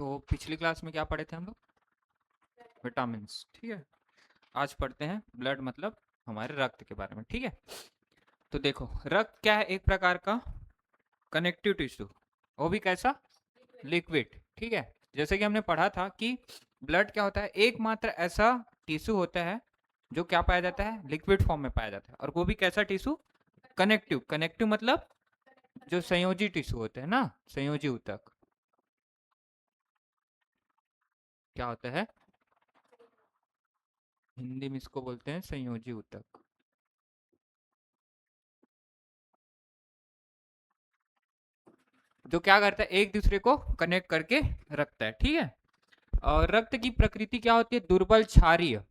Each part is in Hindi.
तो पिछली क्लास में क्या पढ़े थे हम लोग? विटामिन्स। ठीक है, आज पढ़ते हैं ब्लड मतलब हमारे रक्त के बारे में। ठीक है, तो देखो रक्त क्या है? एक प्रकार का कनेक्टिव टिश्यू, वो भी कैसा? लिक्विड। ठीक है, जैसे कि हमने पढ़ा था कि ब्लड क्या होता है? एकमात्र ऐसा टिश्यू होता है जो क्या पाया जाता है? लिक्विड फॉर्म में पाया जाता है, और वो भी कैसा टिश्यू? कनेक्टिव। कनेक्टिव मतलब जो संयोजी टिश्यू होते हैं ना, संयोजी ऊतक। क्या होता है? हिंदी में इसको बोलते हैं संयोजी ऊतक। जो क्या करता है? एक दूसरे को कनेक्ट करके रखता है। ठीक है, और रक्त की प्रकृति क्या होती है? दुर्बल क्षारीय,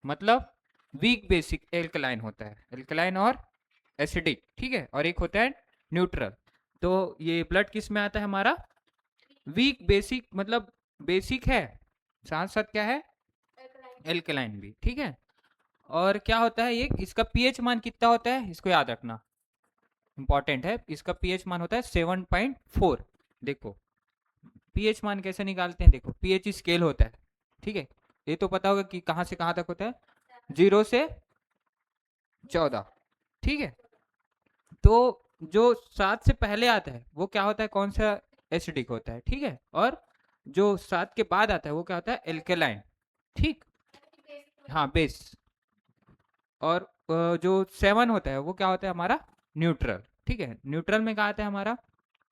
मतलब वीक बेसिक एल्कलाइन होता है, एल्कलाइन और एसिडिक। ठीक है, और एक होता है न्यूट्रल। तो ये ब्लड किस में आता है हमारा? वीक बेसिक, मतलब बेसिक है, साथ साथ क्या है? एल्कलाइन भी। ठीक है, और क्या होता है ये? इसका पीएच मान कितना होता है? इसको याद रखना, इंपॉर्टेंट है। इसका पीएच मान होता है 7.4। देखो पीएच मान कैसे निकालते हैं? देखो पीएच स्केल होता है। ठीक है, ये तो पता होगा कि कहाँ से कहाँ तक होता है, 0 से 14। ठीक है, तो जो 7 से पहले आता है वो क्या होता है? कौन सा? एसिडिक होता है। ठीक है, और जो 7 के बाद आता है वो क्या होता है? एल्केलाइन। ठीक, हाँ बेस। और जो 7 होता है वो क्या होता है हमारा? न्यूट्रल। ठीक है, न्यूट्रल में क्या आता है हमारा?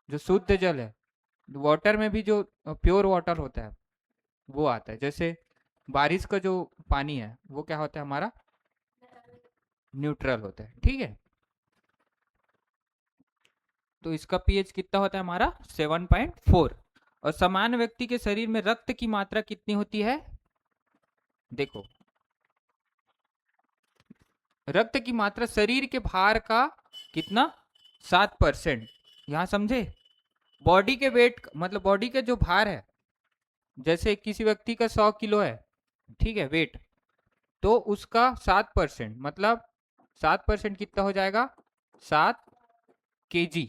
जो शुद्ध जल है, वाटर में भी जो प्योर वाटर होता है वो आता है। जैसे बारिश का जो पानी है वो क्या होता है हमारा? न्यूट्रल होता है। ठीक है, तो इसका पीएच कितना होता है हमारा? 7.4। और सामान्य व्यक्ति के शरीर में रक्त की मात्रा कितनी होती है? देखो रक्त की मात्रा शरीर के भार का कितना? 7%। यहाँ समझे? बॉडी के वेट, मतलब बॉडी का जो भार है, जैसे किसी व्यक्ति का 100 किलो है, ठीक है, वेट, तो उसका 7%, मतलब 7% कितना हो जाएगा? 7 kg।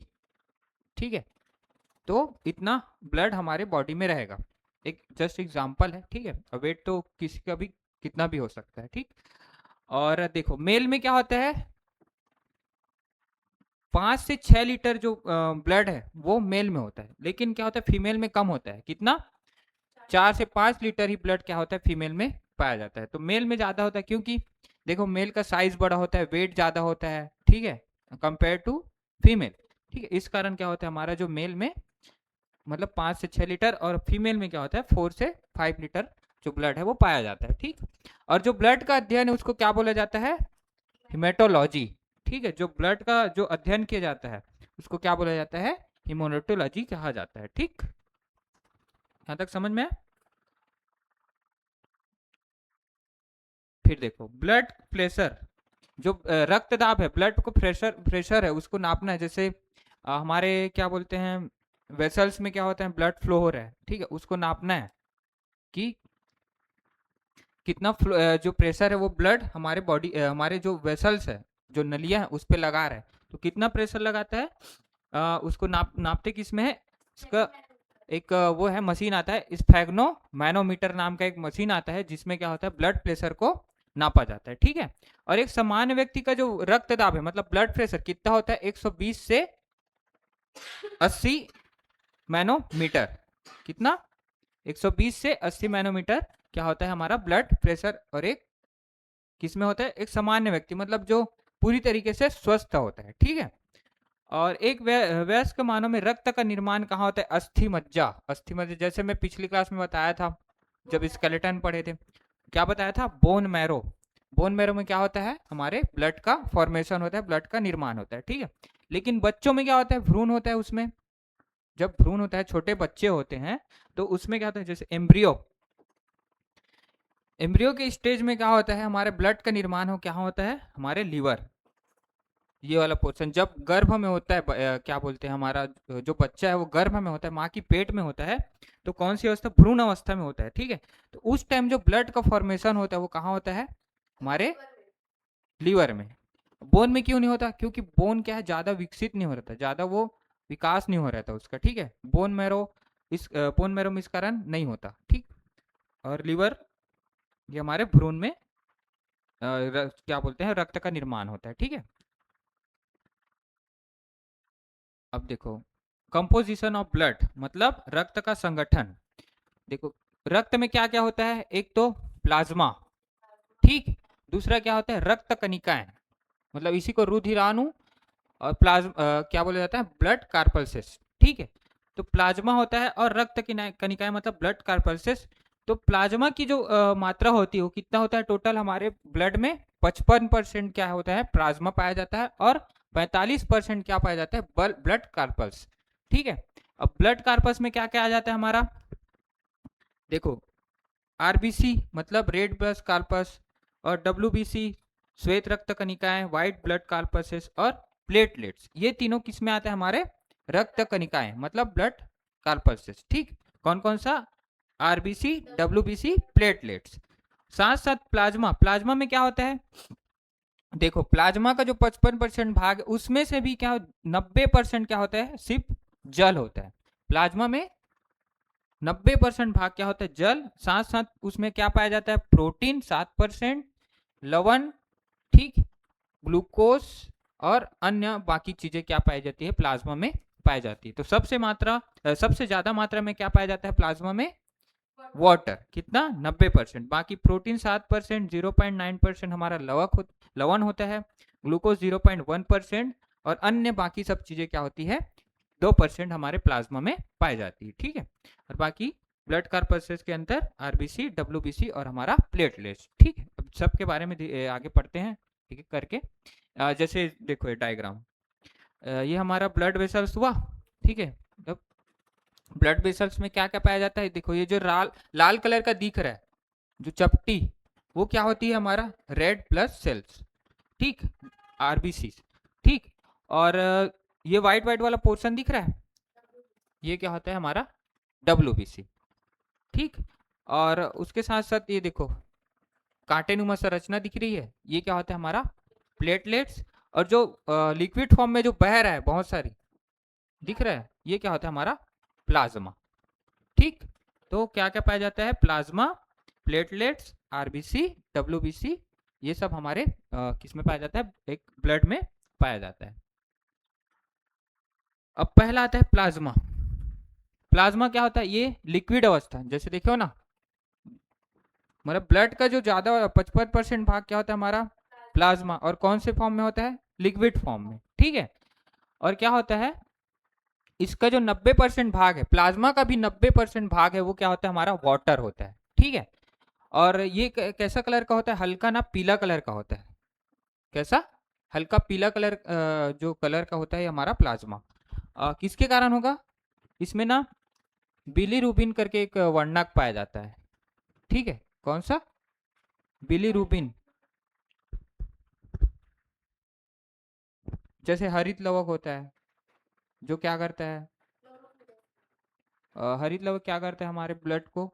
ठीक है, तो इतना ब्लड हमारे बॉडी में रहेगा। एक जस्ट एग्जांपल है। ठीक है, वेट तो किसी का भी कितना भी हो सकता है। ठीक, और देखो मेल में क्या होता है? 5 से 6 लीटर जो ब्लड है वो मेल में होता है, लेकिन क्या होता है फीमेल में कम होता है। कितना? 4 से 5 लीटर ही ब्लड क्या होता है फीमेल में पाया जाता है। तो मेल में ज्यादा होता है, क्योंकि देखो मेल का साइज बड़ा होता है, वेट ज्यादा होता है। ठीक है, कंपेयर टू फीमेल। ठीक है, इस कारण क्या होता है हमारा जो मेल में मतलब 5 से 6 लीटर, और फीमेल में क्या होता है 4 से 5 लीटर जो ब्लड है वो पाया जाता है। ठीक, और जो ब्लड का अध्ययन है उसको क्या बोला जाता है? हिमेटोलॉजी। ठीक है, जो ब्लड का जो अध्ययन किया जाता है उसको क्या बोला जाता है? हिमेटोलॉजी कहा जाता है। ठीक, यहाँ तक समझ में? फिर देखो ब्लड प्रेशर, जो रक्तदाब है, ब्लड को प्रेशर प्रेशर है उसको नापना है। जैसे हमारे क्या बोलते हैं वेसल्स में क्या होता है? ब्लड फ्लो हो रहा है, ठीक है, उसको नापना है कि कितना जो प्रेशर है वो ब्लड हमारे बॉडी हमारे जो वेसल्स है, जो नलियां है उस पर लगा रहा है। तो कितना प्रेशर लगाता है? उसको नापते किस में है? इसका एक वो है मशीन आता है, स्फेग्नो मैनोमीटर नाम का एक मशीन आता है, जिसमें क्या होता है ब्लड प्रेशर को नापा जाता है। ठीक है, और एक सामान्य व्यक्ति का जो रक्तदाब है मतलब ब्लड प्रेशर कितना होता है? 120 से 80 मैनोमीटर। कितना? 120 से 80 मैनोमीटर क्या होता है हमारा ब्लड प्रेशर। और एक किस में होता है? एक सामान्य व्यक्ति, मतलब जो पूरी तरीके से स्वस्थ होता है। ठीक है, और एक वयस्क मानव में रक्त का निर्माण कहाँ होता है? अस्थि मज्जा। अस्थि मज्जा जैसे मैं पिछली क्लास में बताया था जब स्केलेटन पढ़े थे, क्या बताया था? Bone marrow. बोन मैरो में क्या होता है? हमारे ब्लड का फॉर्मेशन होता है, ब्लड का निर्माण होता है। ठीक है, लेकिन बच्चों में क्या होता है? भ्रूण होता है उसमें। जब भ्रूण होता है, छोटे बच्चे होते हैं, तो उसमें क्या होता है? जैसे एम्ब्रियो, एम्ब्रियो के स्टेज में क्या होता है? हमारे ब्लड का निर्माण हो क्या होता है? हमारे लीवर, ये वाला पोर्शन। जब गर्भ में होता है क्या बोलते हैं हमारा जो बच्चा है वो गर्भ में होता है, माँ की पेट में होता है, तो कौन सी अवस्था? भ्रूण अवस्था में होता है। ठीक है, तो उस टाइम जो ब्लड का फॉर्मेशन होता है वो कहाँ होता है? हमारे लीवर में। बोन में क्यों नहीं होता? क्योंकि बोन क्या है, ज्यादा विकसित नहीं हो रहा था, ज्यादा वो विकास नहीं हो रहा था उसका। ठीक है, बोन मैरो इस बोन मैरो में इसका कारण नहीं होता, ठीक। और लीवर, ये हमारे भ्रूण में क्या बोलते हैं, रक्त का निर्माण होता है, ठीक है। अब देखो, कंपोजिशन ऑफ ब्लड मतलब रक्त का संगठन। देखो, रक्त में क्या क्या होता है, एक तो प्लाज्मा, ठीक। दूसरा क्या होता है, रक्त कणिकाएं, मतलब इसी को रुधिराणु, और क्या बोला जाता है, ब्लड कार्पल्सेस, ठीक है। तो प्लाज्मा होता है और रक्त कणिकाएं मतलब ब्लड कार्पल्सेस। तो प्लाज्मा की जो मात्रा होती है वो कितना होता है टोटल हमारे ब्लड में, 55% क्या होता है, प्लाज्मा पाया जाता है, और 45% क्या पाया जाता है, ब्लड कार्पल्स, ठीक है। अब ब्लड कार्पल्स में क्या क्या आ जाता है हमारा, देखो, आरबीसी मतलब रेड ब्लड कार्पस, और डब्ल्यूबीसी श्वेत रक्त कणिकाएं, व्हाइट ब्लड कार्पसेस, और प्लेटलेट्स, ये तीनों किस में आते हैं, हमारे रक्त कणिकाएं मतलब ब्लड कार्पसेस, ठीक। कौन कौन सा, आरबीसी, डब्ल्यूबीसी, प्लेटलेट्स। साथ साथ प्लाज्मा, प्लाज्मा में क्या होता है, देखो प्लाज्मा का जो 55% भाग है उसमें से भी क्या 90% क्या होता है, सिर्फ जल होता है। प्लाज्मा में 90% भाग क्या होता है, जल। साथ साथ उसमें क्या पाया जाता है, प्रोटीन 7%, लवण, ठीक, ग्लूकोज, और अन्य बाकी चीजें क्या पाई जाती है प्लाज्मा में पाई जाती है। तो सबसे ज्यादा मात्रा में क्या पाया जाता है प्लाज्मा में, वाटर, कितना, 90%। बाकी प्रोटीन 7%, 0.9% हमारा लवण होता है, ग्लूकोज 0.1%, और अन्य बाकी सब चीजें क्या होती है, 2% हमारे प्लाज्मा में पाई जाती है, ठीक है। और बाकी ब्लड कार्पसेस के अंदर आरबीसी, डब्ल्यूबीसी, और हमारा प्लेटलेट्स, ठीक है। अब सबके बारे में आगे पढ़ते हैं, ठीक है, करके। जैसे देखो ये डायग्राम, ये हमारा ब्लड वेसल्स हुआ, ठीक है। अब ब्लड वेसल्स में क्या क्या पाया जाता है, देखो ये जो लाल लाल कलर का दिख रहा है, जो चपटी, वो क्या होती है, हमारा रेड ब्लड सेल्स, ठीक, आरबीसी, ठीक। और ये व्हाइट व्हाइट वाला पोर्शन दिख रहा है, ये क्या होता है, हमारा डब्ल्यूबीसी, ठीक। और उसके साथ साथ ये देखो कांटेनुमा संरचना दिख रही है, ये क्या होता है, हमारा प्लेटलेट्स। और जो लिक्विड फॉर्म में जो बह रहा है बहुत सारी दिख रहा है, ये क्या होता है, हमारा प्लाज्मा, ठीक। तो क्या क्या पाया जाता है, प्लाज्मा, प्लेटलेट्स, आरबीसी, डब्ल्यूबीसी, ये सब हमारे किस में पाया जाता है, एक ब्लड में पाया जाता है। अब पहला आता है प्लाज्मा। प्लाज्मा क्या होता है, ये लिक्विड अवस्था, जैसे देखो ना, मतलब ब्लड का जो ज्यादा 55% भाग क्या होता है, हमारा प्लाज्मा, और कौन से फॉर्म में होता है, लिक्विड फॉर्म में, ठीक है। और क्या होता है, इसका जो 90% भाग है, प्लाज्मा का भी 90% भाग है, वो क्या होता है, हमारा वाटर होता है, ठीक है। और ये कैसा कलर का होता है, हल्का ना पीला कलर का होता है, कैसा, हल्का पीला कलर, जो कलर का होता है हमारा प्लाज्मा। किसके कारण होगा, इसमें ना बिलीरुबिन करके एक वर्णक पाया जाता है, ठीक है। कौन सा, बिलीरुबिन, जैसे हरित लवक होता है, जो क्या करता है, हरित लवक क्या करता है, हमारे ब्लड को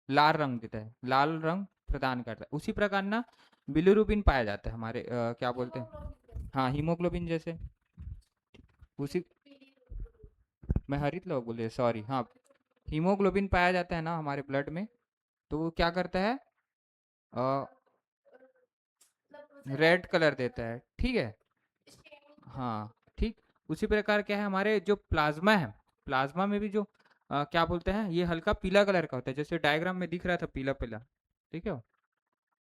लाल रंग देता है, लाल रंग प्रदान करता है। उसी प्रकार ना बिलीरुबिन पाया जाता है हमारे, क्या बोलते हैं, हाँ, हीमोग्लोबिन जैसे, उसी, मैं हरित लवक बोले, सॉरी, हाँ, हीमोग्लोबिन पाया जाता है ना हमारे ब्लड में, तो वो क्या करता है, रेड कलर देता है, ठीक है, हाँ, ठीक। उसी प्रकार क्या है, हमारे जो प्लाज्मा है, प्लाज्मा में भी जो क्या बोलते हैं, ये हल्का पीला कलर का होता है, जैसे डायग्राम में दिख रहा था पीला पीला, ठीक है,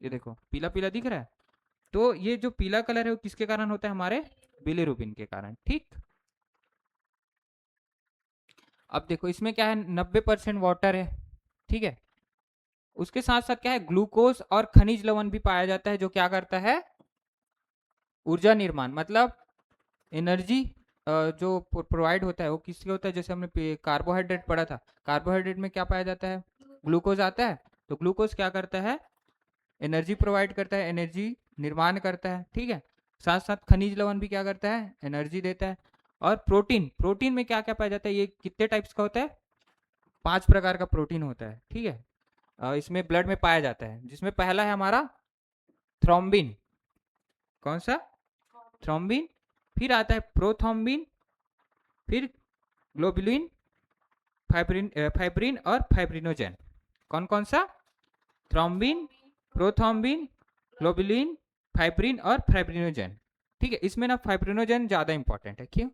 ये देखो पीला पीला दिख रहा है। तो ये जो पीला कलर है वो किसके कारण होता है, हमारे बिलीरुबिन के कारण, ठीक। अब देखो इसमें क्या है, 90% वाटर है, ठीक है। उसके साथ साथ क्या है, ग्लूकोज और खनिज लवण भी पाया जाता है, जो क्या करता है, ऊर्जा निर्माण मतलब एनर्जी जो प्रोवाइड होता है वो किससे होता है, जैसे हमने कार्बोहाइड्रेट पढ़ा था, कार्बोहाइड्रेट में क्या पाया जाता है, ग्लूकोज आता है। तो ग्लूकोज क्या करता है, एनर्जी प्रोवाइड करता है, एनर्जी निर्माण करता है, ठीक है। साथ साथ खनिज लवण भी क्या करता है, एनर्जी देता है। और प्रोटीन, प्रोटीन में क्या क्या पाया जाता है, ये कितने टाइप्स का होता है, 5 प्रकार का प्रोटीन होता है, ठीक है। इसमें ब्लड में पाया जाता है, जिसमें पहला है हमारा थ्रोम्बिन, कौन सा, थ्रोम्बिन। फिर आता है प्रोथ्रोम्बिन, फिर ग्लोबुलिन, फाइब्रिन और फाइब्रिनोजेन। कौन कौन सा? थ्रोम्बिन, प्रोथ्रोम्बिन, ग्लोबुलिन, फाइब्रिन और फाइब्रिनोजेन। ठीक है, इसमें ना फाइब्रिनोजेन ज़्यादा इंपॉर्टेंट है। क्यों?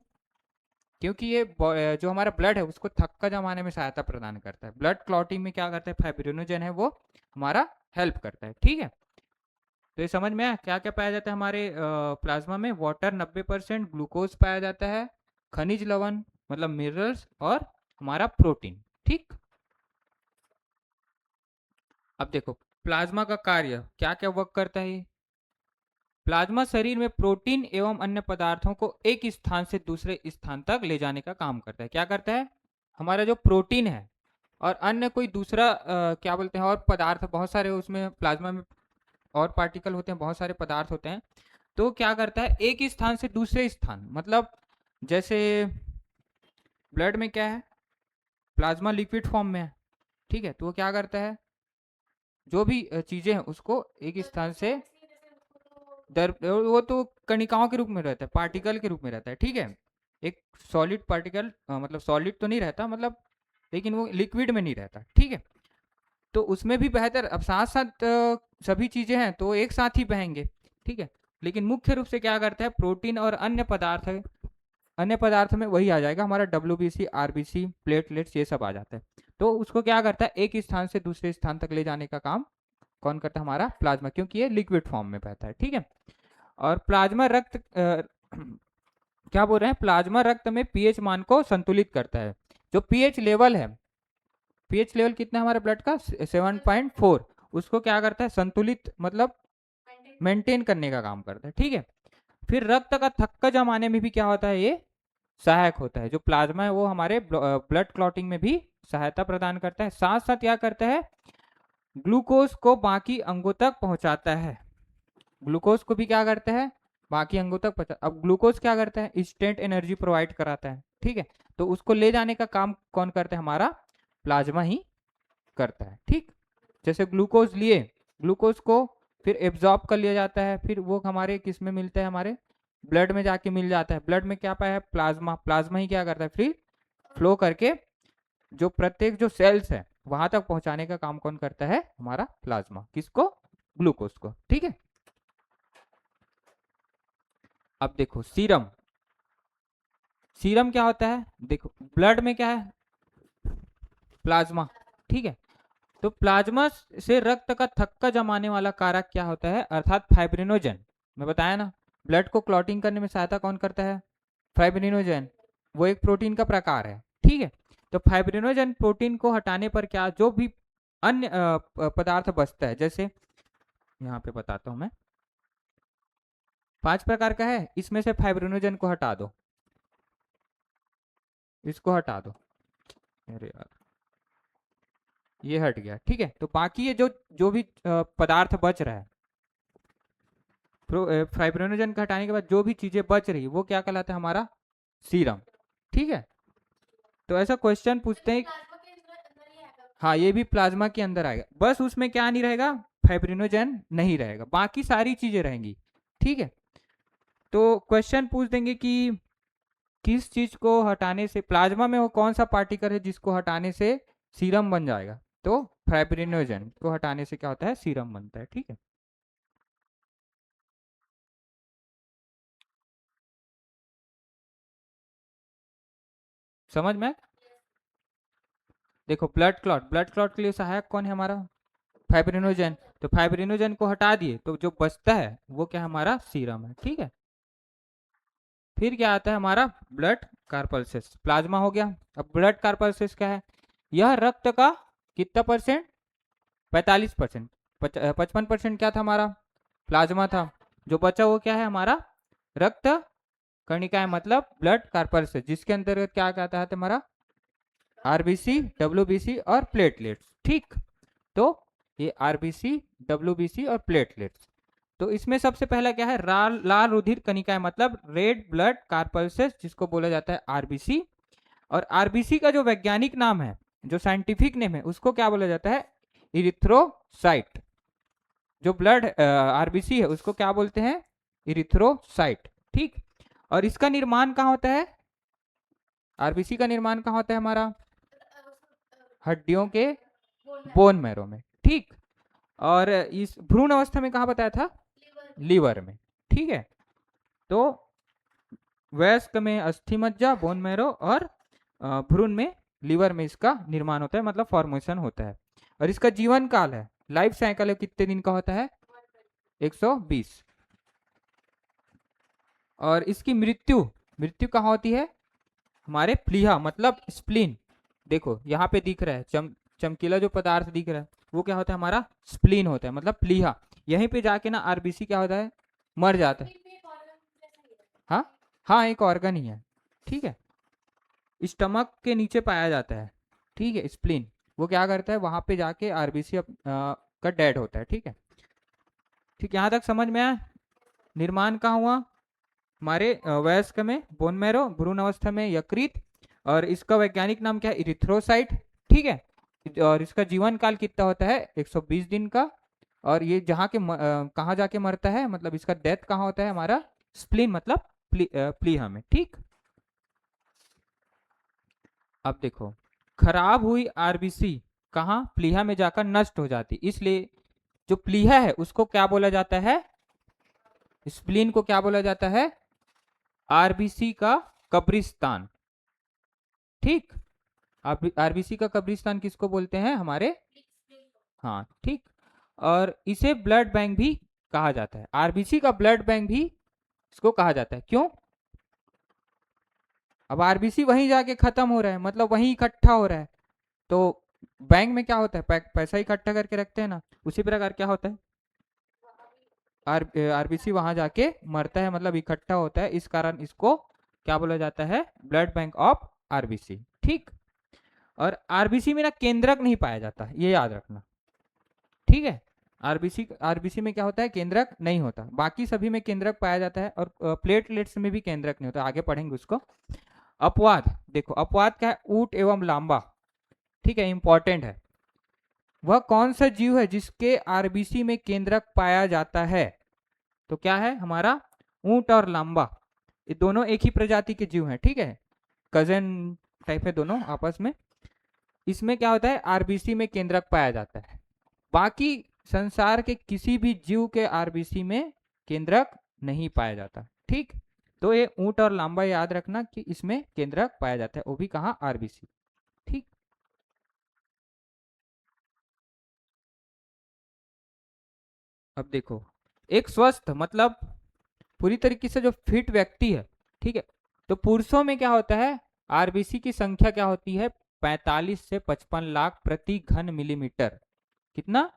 क्योंकि ये जो हमारा ब्लड है उसको थक्का जमाने में सहायता प्रदान करता है। ब्लड क्लॉटिंग में क्या करता है? फाइब्रिनोजेन है वो हमारा हेल्प करता है। ठीक है, तो ये समझ में आया क्या क्या पाया जाता है हमारे प्लाज्मा में? वाटर 90%, ग्लूकोज पाया जाता है, खनिज लवण मतलब मिनरल्स, और हमारा प्रोटीन। ठीक, अब देखो प्लाज्मा का कार्य क्या क्या वर्क करता है। प्लाज्मा शरीर में प्रोटीन एवं अन्य पदार्थों को एक स्थान से दूसरे स्थान तक ले जाने का काम करता है। क्या करता है? हमारा जो प्रोटीन है और अन्य कोई दूसरा क्या बोलते हैं और पदार्थ बहुत सारे उसमें प्लाज्मा में और पार्टिकल होते हैं, बहुत सारे पदार्थ होते हैं। तो क्या करता है? एक स्थान से दूसरे स्थान, मतलब जैसे ब्लड में क्या है? प्लाज्मा लिक्विड फॉर्म में है। ठीक है, तो वो क्या करता है? जो भी चीजें हैं उसको एक स्थान से वो तो कणिकाओं के रूप में रहता है, पार्टिकल के रूप में रहता है। ठीक है, एक सॉलिड पार्टिकल मतलब सॉलिड तो नहीं रहता, मतलब लेकिन वो लिक्विड में नहीं रहता। ठीक है, तो उसमें भी बेहतर, अब साथ साथ सभी चीजें हैं तो एक साथ ही बहेंगे। ठीक है, लेकिन मुख्य रूप से क्या करता है? प्रोटीन और अन्य पदार्थ है, अन्य पदार्थ में वही आ जाएगा हमारा WBC, RBC, प्लेटलेट्स, ये सब आ जाता है। तो उसको क्या करता है? एक स्थान से दूसरे स्थान तक ले जाने का काम कौन करता है? हमारा प्लाज्मा, क्योंकि ये लिक्विड फॉर्म में बहता है। ठीक है, और प्लाज्मा रक्त क्या बोल रहे हैं? प्लाज्मा रक्त में पीएच मान को संतुलित करता है। जो पीएच लेवल है, पीएच लेवल कितना है हमारे ब्लड का? 7.4। उसको क्या करता है? संतुलित मतलब मेंटेन करने का काम करता है। ठीक है, फिर रक्त का थक्का जमाने में भी क्या होता है? ये सहायक होता है। जो प्लाज्मा है वो हमारे ब्लड क्लॉटिंग में भी सहायता प्रदान करता है। साथ साथ क्या करता है? ग्लूकोज को बाकी अंगों तक पहुंचाता है। ग्लूकोज को भी क्या करता है? बाकी अंगों तक पहुंचा। अब ग्लूकोज क्या करता है? इंस्टेंट एनर्जी प्रोवाइड कराता है। ठीक है, तो उसको ले जाने का काम कौन करता है? हमारा प्लाज्मा ही करता है। ठीक, जैसे ग्लूकोज लिए, ग्लूकोज को फिर एब्जॉर्ब कर लिया जाता है, फिर वो हमारे किस में मिलता है? हमारे ब्लड में जाके मिल जाता है। ब्लड में क्या पाया है? प्लाज्मा। प्लाज्मा ही क्या करता है? फिर फ्लो करके जो प्रत्येक जो सेल्स है वहां तक पहुंचाने का काम कौन करता है? हमारा प्लाज्मा। किसको? ग्लूकोज को। ठीक है, अब देखो सीरम। सीरम क्या होता है? देखो ब्लड में क्या है? प्लाज्मा। ठीक है, तो प्लाज्मा से रक्त का थक्का जमाने वाला कारक क्या होता है? अर्थात फाइब्रिनोजन। मैं बताया ना, ब्लड को क्लॉटिंग करने में सहायता कौन करता है? फाइब्रिनोजन। वो एक प्रोटीन का प्रकार है। ठीक है, तो फाइब्रिनोजन प्रोटीन को हटाने पर क्या जो भी अन्य पदार्थ बचता है, जैसे यहाँ पे बताता हूं मैं, 5 प्रकार का है, इसमें से फाइब्रिनोजन को हटा दो, इसको हटा दो, अरे यार ये हट गया। ठीक है, तो बाकी ये जो जो भी पदार्थ बच रहा है, फाइब्रिनोजन को हटाने के बाद जो भी चीजें बच रही वो क्या कहलाता है? हमारा सीरम। ठीक है, तो ऐसा क्वेश्चन पूछते हैं। हाँ, ये भी प्लाज्मा के अंदर आएगा, बस उसमें क्या नहीं रहेगा? फाइब्रिनोजन नहीं रहेगा, बाकी सारी चीजें रहेंगी। ठीक है, तो क्वेश्चन पूछ देंगे कि किस चीज को हटाने से प्लाज्मा में वो कौन सा पार्टिकल है जिसको हटाने से सीरम बन जाएगा? तो फाइब्रिनोजन को हटाने से क्या होता है? सीरम बनता है। ठीक है, समझ में? देखो ब्लड क्लॉट, ब्लड क्लॉट के लिए सहायक कौन है हमारा? फाइब्रिनोजन। तो फाइब्रिनोजन को हटा दिए तो जो बचता है वो क्या? हमारा सीरम है। ठीक है, फिर क्या आता है? हमारा ब्लड कार्पल्सेस। प्लाज्मा हो गया, अब ब्लड कार्पल्सेस क्या है? यह रक्त का कितना परसेंट? 45%। 55% क्या था हमारा? प्लाज्मा था। जो बचा वो क्या है? हमारा रक्त कणिकाएं, मतलब ब्लड कार्पल्सेस, जिसके अंतर्गत क्या कहता है? हमारा RBC, WBC और प्लेटलेट्स। ठीक, तो ये RBC, WBC और प्लेटलेट्स। तो इसमें सबसे पहला क्या है? लाल लाल रुधिर कणिकाएं, मतलब रेड ब्लड कार्पल्सेस, जिसको बोला जाता है RBC। और RBC का जो वैज्ञानिक नाम है, जो साइंटिफिक नेम है, उसको क्या बोला जाता है? इरिथ्रोसाइट। जो ब्लड RBC है उसको क्या बोलते हैं? इरिथ्रोसाइट। ठीक, और इसका निर्माण कहाँ होता है? RBC का निर्माण कहाँ होता है हमारा? हड्डियों के बोन मैरो में, ठीक। और इस भ्रूण अवस्था में कहाँ बताया था? लीवर में, ठीक है। तो वयस्क में अस्थि मज्जा, बोन मैरो, और भ्रूण में, लीवर में इसका निर्माण होता है, मतलब फॉर्मेशन होता है। और इसका जीवन काल है, लाइफ साइकिल है, कितने दिन का होता है? 120। और इसकी मृत्यु मृत्यु कहाँ होती है? हमारे प्लीहा मतलब स्प्लीन। देखो यहाँ पे दिख रहा है चमकीला जो पदार्थ दिख रहा है वो क्या होता है? हमारा स्प्लीन होता है, मतलब प्लीहा। यहीं पे जाके ना आरबीसी क्या होता है? मर जाता है। हाँ हाँ, एक ऑर्गन ही है, ठीक है। स्टमक के नीचे पाया जाता है, ठीक है, स्प्लीन। वो क्या करता है? वहां पे जाके आरबीसी का डेड होता है, ठीक है। ठीक, यहाँ तक समझ में आया? निर्माण कहाँ हुआ? हमारे वयस्क में बोन मैरो, भ्रूण अवस्था में यकृत, और इसका वैज्ञानिक नाम क्या है? इरिथ्रोसाइट, ठीक है। और इसका जीवन काल कितना होता है? 120 दिन का। और ये जहाँ के कहाँ जाके मरता है, मतलब इसका डेथ कहाँ होता है? हमारा स्प्लीन मतलब प्लीहा में, ठीक। अब देखो, खराब हुई आरबीसी कहाँ? प्लीहा में जाकर नष्ट हो जाती, इसलिए जो प्लीहा है उसको क्या बोला जाता है? स्प्लीन को क्या बोला जाता है? आरबीसी का कब्रिस्तान, ठीक। आरबीसी का कब्रिस्तान किसको बोलते हैं? हमारे, हाँ, ठीक। और इसे ब्लड बैंक भी कहा जाता है, आरबीसी का ब्लड बैंक भी इसको कहा जाता है। क्यों? अब आरबीसी वहीं जाके खत्म हो रहा है, मतलब वहीं इकट्ठा हो रहा है, तो बैंक में क्या होता है? पैसा इकट्ठा करके रखते हैं ना, उसी प्रकार क्या होता है? आरबीसी वहां जाके मरता है, मतलब इकट्ठा होता है, इस कारण इसको क्या बोला जाता है? ब्लड बैंक ऑफ आरबीसी, ठीक। और आरबीसी में ना केंद्रक नहीं पाया जाता, ये याद रखना, ठीक है। आरबीसी आरबीसी में क्या होता है? केंद्रक नहीं होता। बाकी सभी में केंद्रक पाया जाता है, और प्लेटलेट्स में भी केंद्रक नहीं होता, आगे पढ़ेंगे उसको। अपवाद देखो, अपवाद क्या है? ऊंट एवं लांबा, ठीक है, इंपॉर्टेंट है। वह कौन सा जीव है जिसके आरबीसी में केंद्रक पाया जाता है? तो क्या है हमारा? ऊंट और लांबा, ये दोनों एक ही प्रजाति के जीव हैं, ठीक है, कजन टाइप है दोनों आपस में। इसमें क्या होता है? आरबीसी में केंद्रक पाया जाता है। बाकी संसार के किसी भी जीव के आरबीसी में केंद्रक नहीं पाया जाता, ठीक। तो ये ऊंट और लांबा याद रखना कि इसमें केंद्रक पाया जाता है, वो भी कहाँ? आरबीसी, ठीक। अब देखो, एक स्वस्थ मतलब पूरी तरीके से जो फिट व्यक्ति है, ठीक है, तो पुरुषों में क्या होता है? आरबीसी की संख्या क्या होती है? 45 से 55 लाख प्रति घन मिलीमीटर। कितना?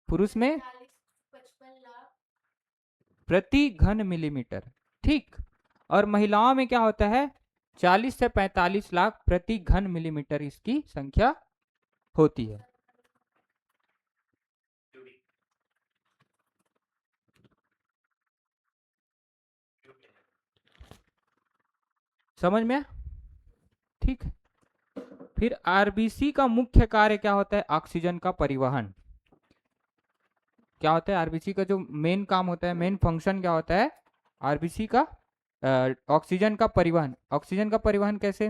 पुरुष में प्रति घन मिलीमीटर, ठीक। और महिलाओं में क्या होता है? 40 से 45 लाख प्रति घन मिलीमीटर इसकी संख्या होती है। समझ में? ठीक। फिर आरबीसी का मुख्य कार्य क्या होता है? ऑक्सीजन का परिवहन। क्या होता है? आरबीसी का जो मेन काम होता है, मेन फंक्शन क्या होता है आरबीसी का? ऑक्सीजन का परिवहन। ऑक्सीजन का परिवहन कैसे?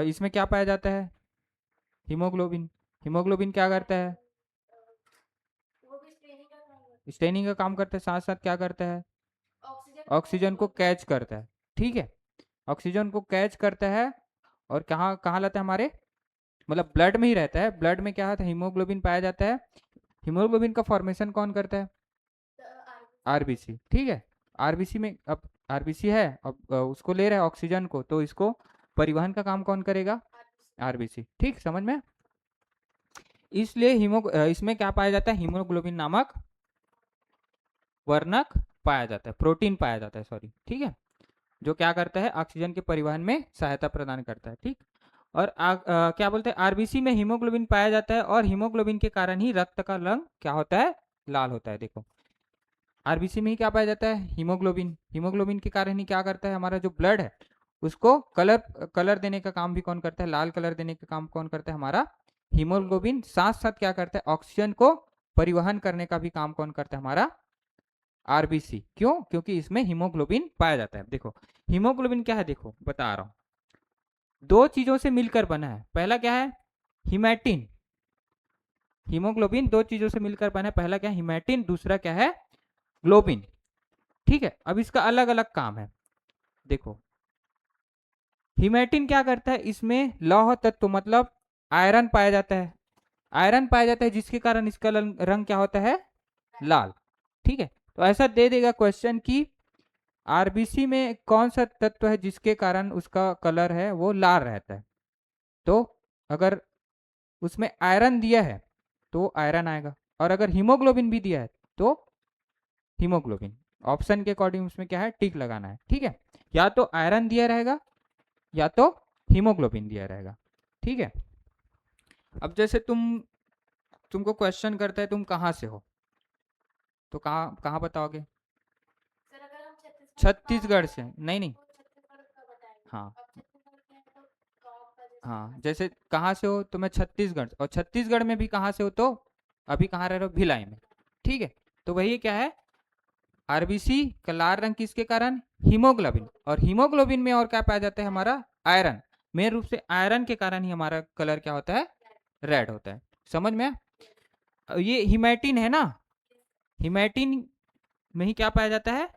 इसमें क्या पाया जाता है? हीमोग्लोबिन। हीमोग्लोबिन क्या करता है? स्टेनिंग का काम करता है, साथ साथ क्या करता है? ऑक्सीजन को कैच करता है, ठीक है। ऑक्सीजन को कैच करता है और कहाँ कहाँ लाता है? हमारे मतलब ब्लड में ही रहता है। ब्लड में क्या है? हीमोग्लोबिन पाया जाता है। हीमोग्लोबिन का फॉर्मेशन कौन करता है? आरबीसी, ठीक है। आरबीसी में अब आरबीसी है, अब उसको ले रहा है ऑक्सीजन को, तो इसको परिवहन का काम कौन करेगा? आरबीसी, ठीक। समझ में? इसलिए इसमें क्या पाया जाता है? हीमोग्लोबिन नामक वर्णक पाया जाता है, प्रोटीन पाया जाता है, सॉरी, ठीक है, जो क्या करता है? ऑक्सीजन के परिवहन में सहायता प्रदान करता है, ठीक। और क्या बोलते हैं? आरबीसी में हीमोग्लोबिन पाया जाता है, और हीमोग्लोबिन के कारण ही रक्त का रंग क्या होता है? लाल होता है। देखो, आरबीसी में ही क्या पाया जाता है? हीमोग्लोबिन। हीमोग्लोबिन के कारण ही क्या करता है? हमारा जो ब्लड है उसको कलर कलर देने का काम भी कौन करता है? लाल कलर देने का काम कौन करता है? हमारा हीमोग्लोबिन। साथ साथ क्या करता है? ऑक्सीजन को परिवहन करने का भी काम कौन करता है? हमारा आरबीसी। क्यों? क्योंकि इसमें हीमोग्लोबिन पाया जाता है। देखो, हीमोग्लोबिन क्या है? देखो, बता रहा हूं। दो चीजों से मिलकर बना है। पहला क्या है? हिमैटिन। हीमोग्लोबिन दो चीजों से मिलकर बना है। पहला क्या है? हिमैटिन। दूसरा क्या है? ग्लोबिन। ठीक है, अब इसका अलग अलग काम है। देखो, हिमैटिन क्या करता है? इसमें लौह तत्व मतलब आयरन पाया जाता है। आयरन पाया जाता है जिसके कारण इसका रंग क्या होता है? लाल। ठीक है, तो ऐसा दे देगा क्वेश्चन कि आरबीसी में कौन सा तत्व है जिसके कारण उसका कलर है वो लाल रहता है। तो अगर उसमें आयरन दिया है तो आयरन आएगा, और अगर हीमोग्लोबिन भी दिया है तो हीमोग्लोबिन। ऑप्शन के अकॉर्डिंग उसमें क्या है? टिक लगाना है। ठीक है, या तो आयरन दिया रहेगा या तो हीमोग्लोबिन दिया रहेगा। ठीक है, अब जैसे तुमको क्वेश्चन करता है तुम कहाँ से हो, तो कहाँ कहाँ बताओगे? छत्तीसगढ़ से? नहीं नहीं, हाँ हाँ, जैसे कहाँ से हो तो मैं छत्तीसगढ़, और छत्तीसगढ़ में भी कहाँ से हो तो अभी कहाँ रह रहे हो? भिलाई में। ठीक है, तो वही क्या है? आरबीसी का लाल रंग किसके कारण? हीमोग्लोबिन। और हीमोग्लोबिन में और क्या पाया जाता है? हमारा आयरन। मेन रूप से आयरन के कारण ही हमारा कलर क्या होता है? रेड होता है। समझ में? ये हिमैटिन है ना, हिमैटिन में ही क्या पाया जाता है?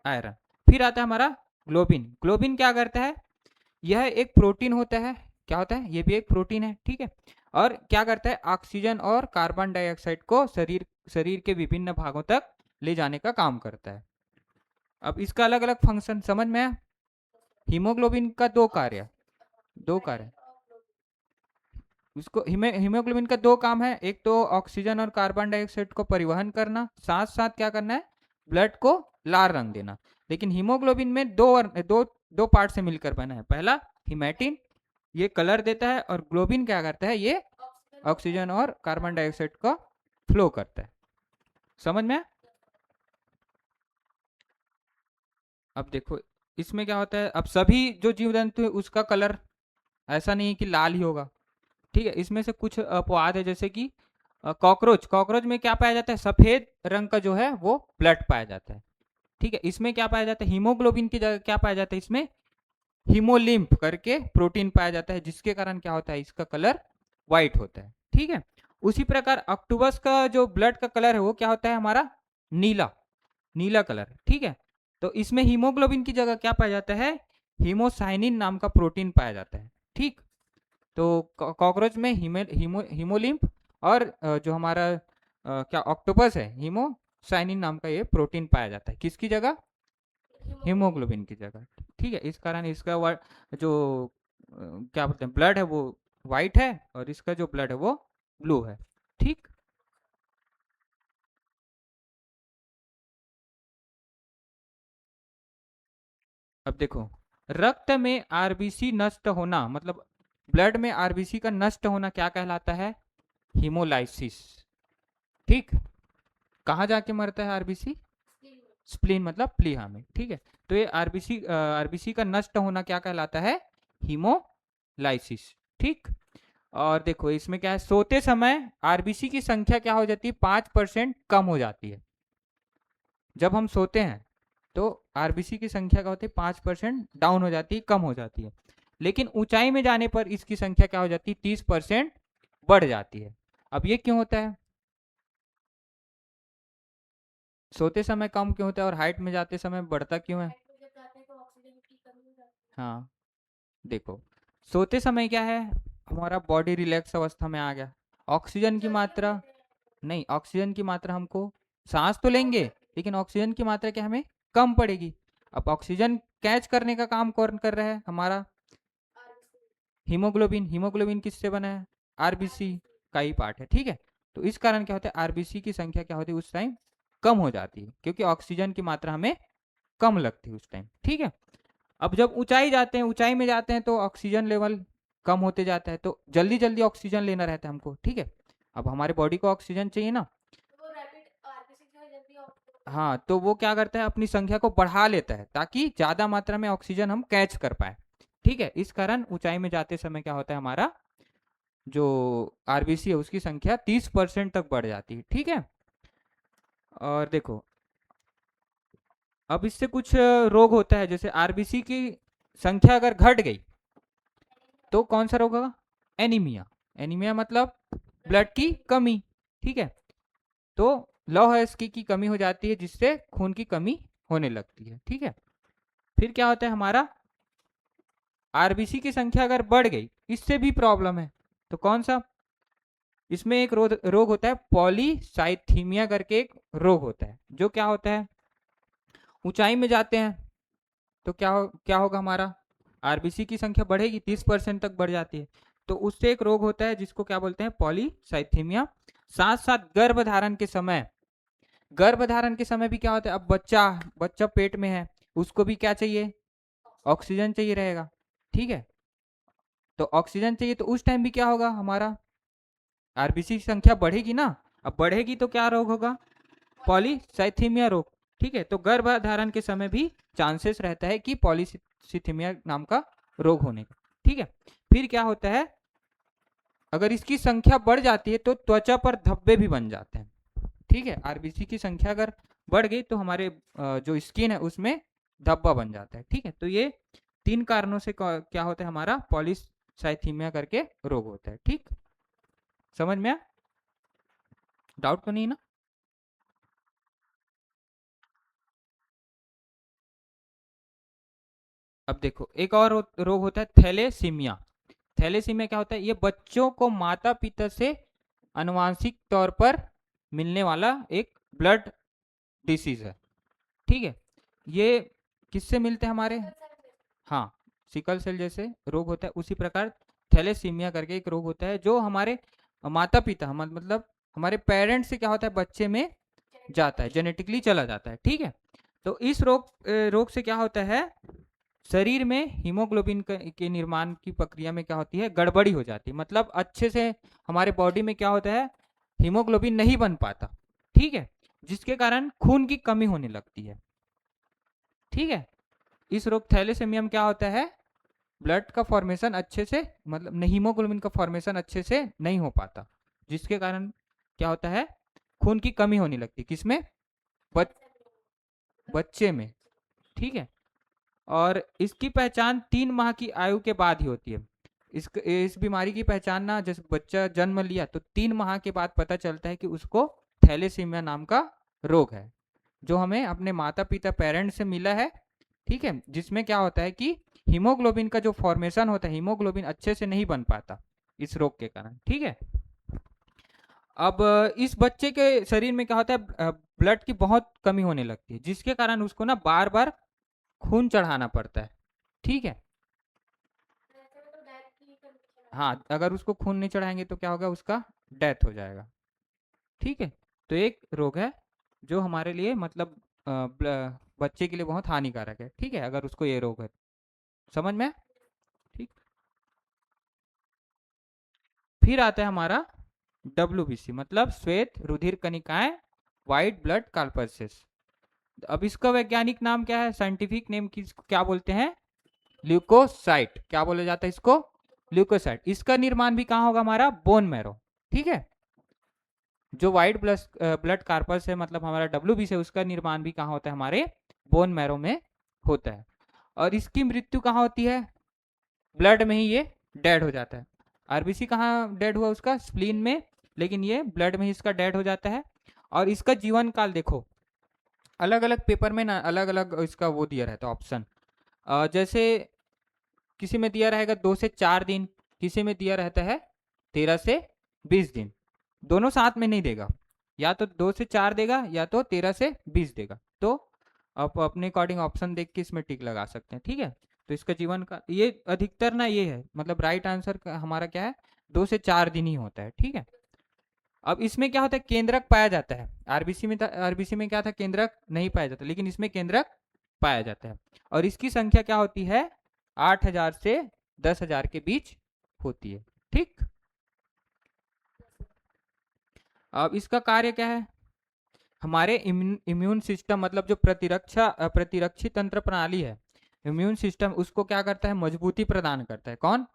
आयरन। फिर आता है हमारा ग्लोबिन। ग्लोबिन क्या करता है? यह एक प्रोटीन होता है। क्या होता है? ये भी एक प्रोटीन है। ठीक है, और क्या करता है? ऑक्सीजन और कार्बन डाइऑक्साइड को शरीर शरीर के विभिन्न भागों तक ले जाने का काम करता है। अब इसका अलग अलग फंक्शन समझ में आया? हीमोग्लोबिन का दो कार्य, दो कार्य। उसको हीमोग्लोबिन का दो काम है, एक तो ऑक्सीजन और कार्बन डाइऑक्साइड को परिवहन करना, साथ साथ क्या करना है? ब्लड को लाल रंग देना। लेकिन हीमोग्लोबिन में दो पार्ट से मिलकर बना है। पहला हिमैटिन, ये कलर देता है, और ग्लोबिन क्या करता है? ये ऑक्सीजन और कार्बन डाइऑक्साइड का फ्लो करता है। समझ में? अब देखो, इसमें क्या होता है? अब सभी जो जीव जंतु है उसका कलर ऐसा नहीं है कि लाल ही होगा। ठीक है, इसमें से कुछ अपवाद है, जैसे कि कॉकरोच। कॉकरोच में क्या पाया जाता है? सफेद रंग का जो है वो ब्लड पाया जाता है। ठीक है, इसमें क्या पाया जाता है? हीमोग्लोबिन की जगह क्या पाया जाता है? इसमें हीमोलिम्फ करके प्रोटीन पाया जाता है, जिसके कारण क्या होता है? इसका कलर व्हाइट होता है। ठीक है, उसी प्रकार ऑक्टोपस का जो ब्लड का कलर है वो क्या होता है? हमारा नीला, नीला कलर। ठीक है, तो इसमें हीमोग्लोबिन की जगह क्या पाया जाता है? हीमोसाइनिन नाम का प्रोटीन पाया जाता है। ठीक, तो कॉकरोच में हीमोलिम्फ, और जो हमारा क्या ऑक्टोपस है, हीमोसाइनिन नाम का ये प्रोटीन पाया जाता है। किसकी जगह? हीमोग्लोबिन की जगह। ठीक है, इस कारण इसका जो क्या बोलते हैं, ब्लड है वो वाइट है, और इसका जो ब्लड है वो ब्लू है। ठीक, अब देखो, रक्त में आरबीसी नष्ट होना मतलब ब्लड में आरबीसी का नष्ट होना क्या कहलाता है? हीमोलाइसिस। ठीक, कहाँ जाके मरता है आरबीसी? स्प्लीन मतलब प्लीहा में। ठीक है, तो ये आरबीसी आरबीसी का नष्ट होना क्या कहलाता है? हीमोलाइसिस। ठीक, और देखो इसमें क्या है? सोते समय आरबीसी की संख्या क्या हो जाती है? 5% कम हो जाती है। जब हम सोते हैं तो आरबीसी की संख्या क्या होती है? 5% डाउन हो जाती है, कम हो जाती है। लेकिन ऊंचाई में जाने पर इसकी संख्या क्या हो जाती है? 30% बढ़ जाती है। अब ये क्यों होता है? सोते समय कम क्यों होता है और हाइट में जाते समय बढ़ता क्यों है? हाँ, देखो, सोते समय क्या है? हमारा बॉडी रिलैक्स अवस्था में आ गया। ऑक्सीजन की मात्रा, नहीं, ऑक्सीजन की मात्रा हमको, सांस तो लेंगे लेकिन ऑक्सीजन की मात्रा क्या हमें कम पड़ेगी। अब ऑक्सीजन कैच करने का काम कौन कर रहा है? हमारा हीमोग्लोबिन। हीमोग्लोबिन किससे बना है? आरबीसी का ही पार्ट है। ठीक है, तो इस कारण क्या होता है? आरबीसी की संख्या क्या होती है उस टाइम? कम हो जाती है, क्योंकि ऑक्सीजन की मात्रा हमें कम लगती है उस टाइम। ठीक है, अब जब ऊंचाई जाते हैं, ऊंचाई में जाते हैं तो ऑक्सीजन लेवल कम होते जाता है, तो जल्दी जल्दी ऑक्सीजन लेना रहता है हमको। ठीक है, अब हमारे बॉडी को ऑक्सीजन चाहिए ना। हाँ, तो वो क्या करता है? अपनी संख्या को बढ़ा लेता है ताकि ज्यादा मात्रा में ऑक्सीजन हम कैच कर पाए। ठीक है, इस कारण ऊंचाई में जाते समय क्या होता है? हमारा जो आरबीसी है उसकी संख्या 30% तक बढ़ जाती है। ठीक है, और देखो, अब इससे कुछ रोग होता है, जैसे आरबीसी की संख्या अगर घट गई तो कौन सा रोग होगा? एनीमिया। एनीमिया मतलब ब्लड की कमी, ठीक है। तो लौह अयस्क की कमी हो जाती है, जिससे खून की कमी होने लगती है, ठीक है। फिर क्या होता है हमारा, आरबीसी की संख्या अगर बढ़ गई, इससे भी प्रॉब्लम है। तो कौन सा? इसमें एक रोग होता है पॉलीसाइथीमिया करके, एक रोग होता है, जो क्या होता है, ऊंचाई में जाते हैं तो क्या होगा हमारा, आरबीसी की संख्या बढ़ेगी, 30% तक बढ़ जाती है। तो उससे एक रोग होता है जिसको क्या बोलते हैं, पॉलीसाइथीमिया। साथ साथ गर्भधारण के समय भी क्या होता है, अब बच्चा बच्चा पेट में है, उसको भी क्या चाहिए, ऑक्सीजन चाहिए रहेगा, ठीक है। तो ऑक्सीजन चाहिए, तो उस टाइम भी क्या होगा हमारा, आरबीसी की संख्या बढ़ेगी ना। अब बढ़ेगी तो क्या रोग होगा, पॉलीसाइथीमिया रोग, ठीक है। तो गर्भधारण के समय भी चांसेस रहता है कि पॉलीसाइथीमिया नाम का रोग होने का, ठीक है। फिर क्या होता है, अगर इसकी संख्या बढ़ जाती है तो त्वचा पर धब्बे भी बन जाते हैं, ठीक है। आरबीसी की संख्या अगर बढ़ गई तो हमारे जो स्किन है उसमें धब्बा बन जाता है, ठीक है। तो ये 3 कारणों से क्या होता है, हमारा पॉलीसाइथीमिया करके रोग होता है, ठीक। समझ में? डाउट तो नहीं ना? अब देखो, एक और रोग होता है थैलेसीमिया। थैलेसीमिया क्या होता है, ये बच्चों को माता पिता से अनुवांशिक तौर पर मिलने वाला एक ब्लड डिसीज है, ठीक है। ये किससे मिलते हैं हमारे, हाँ, सिकल सेल जैसे रोग होता है, उसी प्रकार थैलेसीमिया करके एक रोग होता है, जो हमारे माता पिता मतलब हमारे पेरेंट्स से क्या होता है, बच्चे में जाता है, जेनेटिकली चला जाता है, ठीक है। तो इस रोग से क्या होता है, शरीर में हीमोग्लोबिन के निर्माण की प्रक्रिया में क्या होती है, गड़बड़ी हो जाती है। मतलब अच्छे से हमारे बॉडी में क्या होता है, हीमोग्लोबिन नहीं बन पाता, ठीक है, जिसके कारण खून की कमी होने लगती है, ठीक है। इस रोग थैलेसेमिया में क्या होता है, ब्लड का फॉर्मेशन अच्छे से, मतलब हीमोग्लोबिन का फॉर्मेशन अच्छे से नहीं हो पाता, जिसके कारण क्या होता है, खून की कमी होने लगती है, किसमें, बच, बच्चे में, ठीक है। और इसकी पहचान 3 माह की आयु के बाद ही होती है। इस बीमारी की पहचान ना, जैसे बच्चा जन्म लिया तो 3 माह के बाद पता चलता है कि उसको थैलेसीमिया नाम का रोग है, जो हमें अपने माता पिता पेरेंट्स से मिला है, ठीक है। जिसमें क्या होता है कि हीमोग्लोबिन का जो फॉर्मेशन होता है, हीमोग्लोबिन अच्छे से नहीं बन पाता इस रोग के कारण, ठीक है। अब इस बच्चे के शरीर में क्या होता है, ब्लड की बहुत कमी होने लगती है, जिसके कारण उसको ना बार बार खून चढ़ाना पड़ता है, ठीक है। हाँ, अगर उसको खून नहीं चढ़ाएंगे तो क्या होगा, उसका डेथ हो जाएगा, ठीक है। तो एक रोग है जो हमारे लिए मतलब बच्चे के लिए बहुत हानिकारक है, ठीक है, अगर उसको ये रोग है। समझ में? ठीक। फिर आता है हमारा WBC, मतलब श्वेत रुधिर कणिकाएं, व्हाइट ब्लड कॉर्पसेस। अब इसका वैज्ञानिक नाम क्या है, साइंटिफिक नेम क्या बोलते हैं, ल्यूकोसाइट। क्या बोला जाता है इसको, ल्यूकोसाइट। इसका निर्माण भी कहाँ होगा, हमारा बोन मैरो, ठीक है। जो व्हाइट ब्लड कार्पस है, मतलब हमारा WBC है, उसका निर्माण भी कहाँ होता है, हमारे बोन मैरो में होता है। और इसकी मृत्यु कहाँ होती है, ब्लड में ही ये डेड हो जाता है। आरबीसी कहाँ डेड हुआ, उसका स्प्लीन में, लेकिन ये ब्लड में ही इसका डेड हो जाता है। और इसका जीवन काल देखो, अलग अलग पेपर में ना अलग अलग इसका वो दिया रहता है ऑप्शन। जैसे किसी में दिया रहेगा 2 से 4 दिन, किसी में दिया रहता है 13 से 20 दिन, दोनों साथ में नहीं देगा, या तो 2 से 4 देगा या तो 13 से 20 देगा। तो आप अपने अकॉर्डिंग ऑप्शन देख के इसमें टिक लगा सकते हैं, ठीक है। तो इसका जीवन का ये अधिकतर ना ये है, मतलब राइट आंसर हमारा क्या है, 2 से 4 दिन ही होता है, ठीक है। अब इसमें क्या होता है, केंद्रक पाया जाता है। आरबीसी में क्या था, केंद्रक नहीं पाया जाता, लेकिन इसमें केंद्रक पाया जाता है। और इसकी संख्या क्या होती है, 8,000 से 10,000 के बीच होती है, ठीक। अब इसका कार्य क्या है, हमारे इम्यून सिस्टम, मतलब जो प्रतिरक्षी तंत्र प्रणाली है, इम्यून सिस्टम, उसको क्या करता है, मजबूती प्रदान करता है। कौन,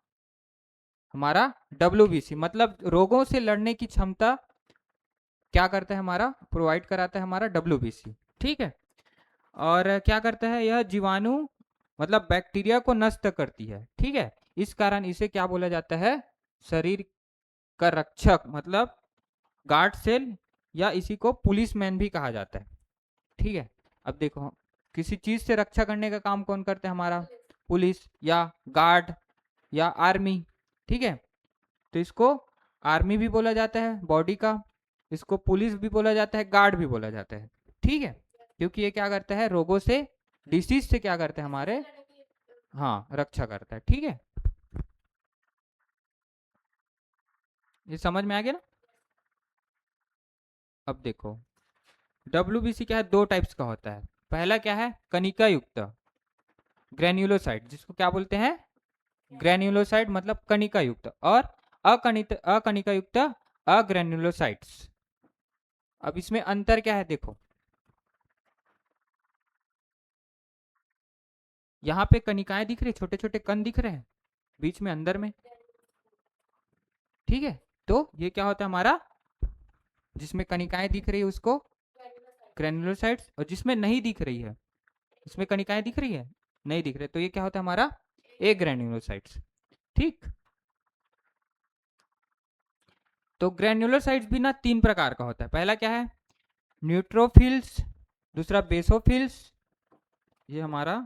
हमारा WBC, मतलब रोगों से लड़ने की क्षमता क्या करता है, हमारा प्रोवाइड कराता है हमारा WBC, ठीक है। और क्या करता है, यह जीवाणु, मतलब बैक्टीरिया को नष्ट करती है, ठीक है। इस कारण इसे क्या बोला जाता है, शरीर का रक्षक, मतलब गार्ड सेल, या इसी को पुलिसमैन भी कहा जाता है, ठीक है। अब देखो, किसी चीज से रक्षा करने का काम कौन करता है, हमारा पुलिस या गार्ड या आर्मी, ठीक है। तो इसको आर्मी भी बोला जाता है बॉडी का, इसको पुलिस भी बोला जाता है, गार्ड भी बोला जाता है, ठीक है। क्योंकि ये क्या करता है, रोगों से, डिसीज से क्या करते हैं हमारे, हाँ, रक्षा करता है, ठीक है। ये समझ में आ गया ना। अब देखो, डब्ल्यूबीसी क्या है, दो टाइप्स का होता है। पहला क्या है, कणिका युक्त ग्रेन्युलोसाइट, जिसको क्या बोलते हैं, ग्रेन्युलोसाइट, मतलब कणिका युक्त, और अकणिका युक्त अग्रेन्युलोसाइट्स। अब इसमें अंतर क्या है, देखो, यहाँ पे कणिकाएं दिख रही, छोटे छोटे कण दिख रहे हैं बीच में, अंदर में, ठीक है। तो ये क्या होता है हमारा, जिसमें कणिकाएं दिख रही है उसको ग्रेन्युलोसाइट्स, और जिसमें नहीं दिख रही है, इसमें कणिकाएं दिख रही है, नहीं दिख रहे, तो ये क्या होता है हमारा ए ग्रेन्युलोसाइट्स, ठीक। तो ग्रेन्युलोसाइट्स भी ना तीन प्रकार का होता है। पहला क्या है, न्यूट्रोफिल्स, दूसरा बेसोफिल्स, ये हमारा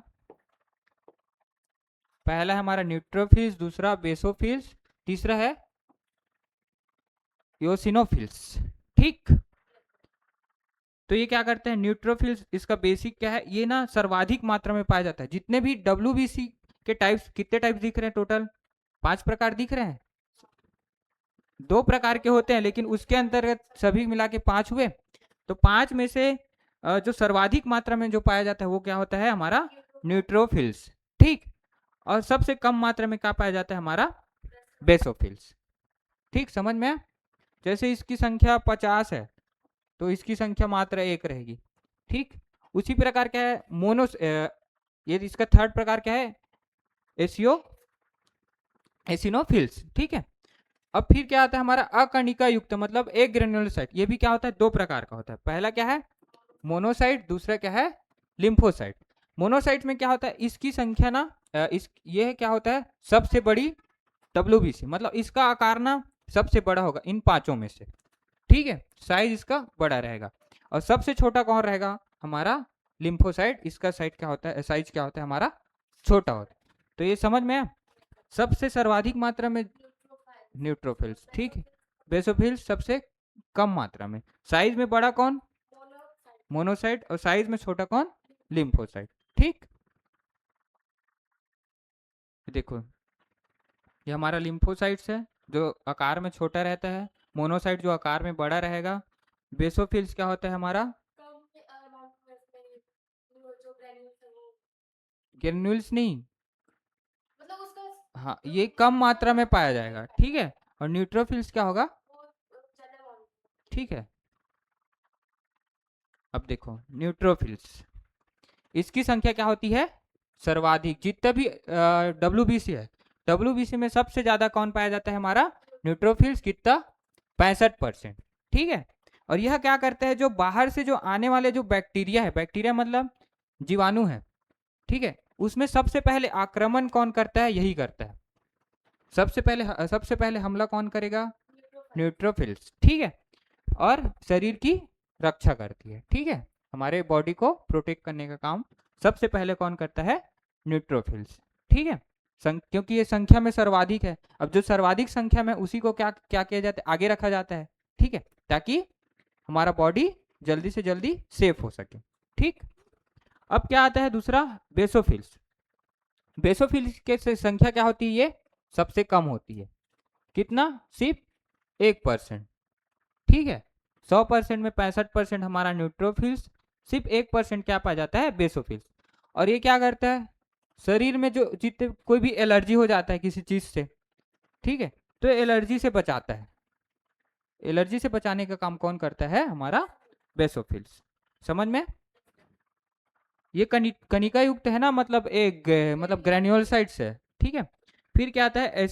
पहला है हमारा न्यूट्रोफिल्स, दूसरा बेसोफिल्स, तीसरा है योसिनोफिल्स, ठीक। तो ये क्या करते हैं, न्यूट्रोफिल्स, इसका बेसिक क्या है, ये ना सर्वाधिक मात्रा में पाया जाता है। जितने भी डब्ल्यूबीसी के टाइप्स, कितने टाइप्स दिख रहे हैं टोटल, 5 प्रकार दिख रहे हैं। 2 प्रकार के होते हैं, लेकिन उसके अंतर्गत सभी मिला के 5 हुए। तो 5 में से जो सर्वाधिक मात्रा में जो पाया जाता है वो क्या होता है, हमारा न्यूट्रोफिल्स, ठीक। और सबसे कम मात्रा में क्या पाया जाता है, हमारा बेसोफिल्स, ठीक। समझ में, जैसे इसकी संख्या 50 है तो इसकी संख्या मात्र 1 रहेगी, ठीक। उसी प्रकार क्या है, ये इसका थर्ड प्रकार क्या है, एसिनोफिल्स, ठीक है। अब फिर क्या आता है हमारा अकणिका युक्त, मतलब एक ग्रेन्युलोसाइट। ये भी क्या होता है, 2 प्रकार का होता है। पहला क्या है, मोनोसाइट, दूसरा क्या है, लिम्फोसाइट। मोनोसाइट में क्या होता है, इसकी संख्या ना ये क्या होता है, सबसे बड़ी डब्ल्यूबीसी, मतलब इसका आकार ना सबसे बड़ा होगा इन पांचों में से, ठीक है। साइज इसका बड़ा रहेगा। और सबसे छोटा कौन रहेगा, हमारा लिम्फोसाइट। इसका साइज क्या होता है, साइज क्या होता है हमारा, छोटा होता है। तो ये समझ में आया। सबसे सर्वाधिक मात्रा में न्यूट्रोफिल्स, ठीक है। बेसोफिल्स सबसे कम मात्रा में। साइज में बड़ा कौन, मोनोसाइट, और साइज में छोटा कौन, लिम्फोसाइट, ठीक। देखो, ये हमारा लिम्फोसाइट्स है जो आकार में छोटा रहता है, मोनोसाइट जो आकार में बड़ा रहेगा, बेसोफिल्स क्या होता है हमारा, ग्रेन्यूल्स नहीं, हाँ, ये कम मात्रा में पाया जाएगा, ठीक है। और न्यूट्रोफिल्स क्या होगा, ठीक है। अब देखो, न्यूट्रोफिल्स, इसकी संख्या क्या होती है, सर्वाधिक। जितने भी डब्ल्यूबीसी है, डब्ल्यूबीसी में सबसे ज्यादा कौन पाया जाता है, हमारा न्यूट्रोफिल्स, कितना, 65%, ठीक है। और यह क्या करता है, जो बाहर से जो आने वाले जो बैक्टीरिया है, बैक्टीरिया मतलब जीवाणु है, ठीक है, उसमें सबसे पहले आक्रमण कौन करता है, यही करता है। सबसे पहले हमला कौन करेगा, न्यूट्रोफिल्स, ठीक है। और शरीर की रक्षा करती है, ठीक है। हमारे बॉडी को प्रोटेक्ट करने का काम सबसे पहले कौन करता है, न्यूट्रोफिल्स, ठीक है। क्योंकि ये संख्या में सर्वाधिक है। अब जो सर्वाधिक संख्या में, उसी को क्या क्या किया जाता है, आगे रखा जाता है, ठीक है, ताकि हमारा बॉडी जल्दी से जल्दी सेफ हो सके, ठीक। अब क्या आता है दूसरा, बेसोफिल्स। बेसोफिल्स के से संख्या क्या होती है, ये सबसे कम होती है, कितना, सिर्फ 1%, ठीक है। 100% में 65% हमारा न्यूट्रोफिल्स, सिर्फ 1% क्या पाया जाता है, बेसोफिल्स। और ये क्या करता है, शरीर में जो जितने कोई भी एलर्जी हो जाता है किसी चीज से, ठीक है, तो एलर्जी से बचाता है। एलर्जी से बचाने का काम कौन करता है, हमारा बेसोफिल्स। समझ में, ये कणिका युक्त है ना, मतलब एक मतलब ग्रेन्युलोसाइट्स है, ठीक है। फिर क्या आता है,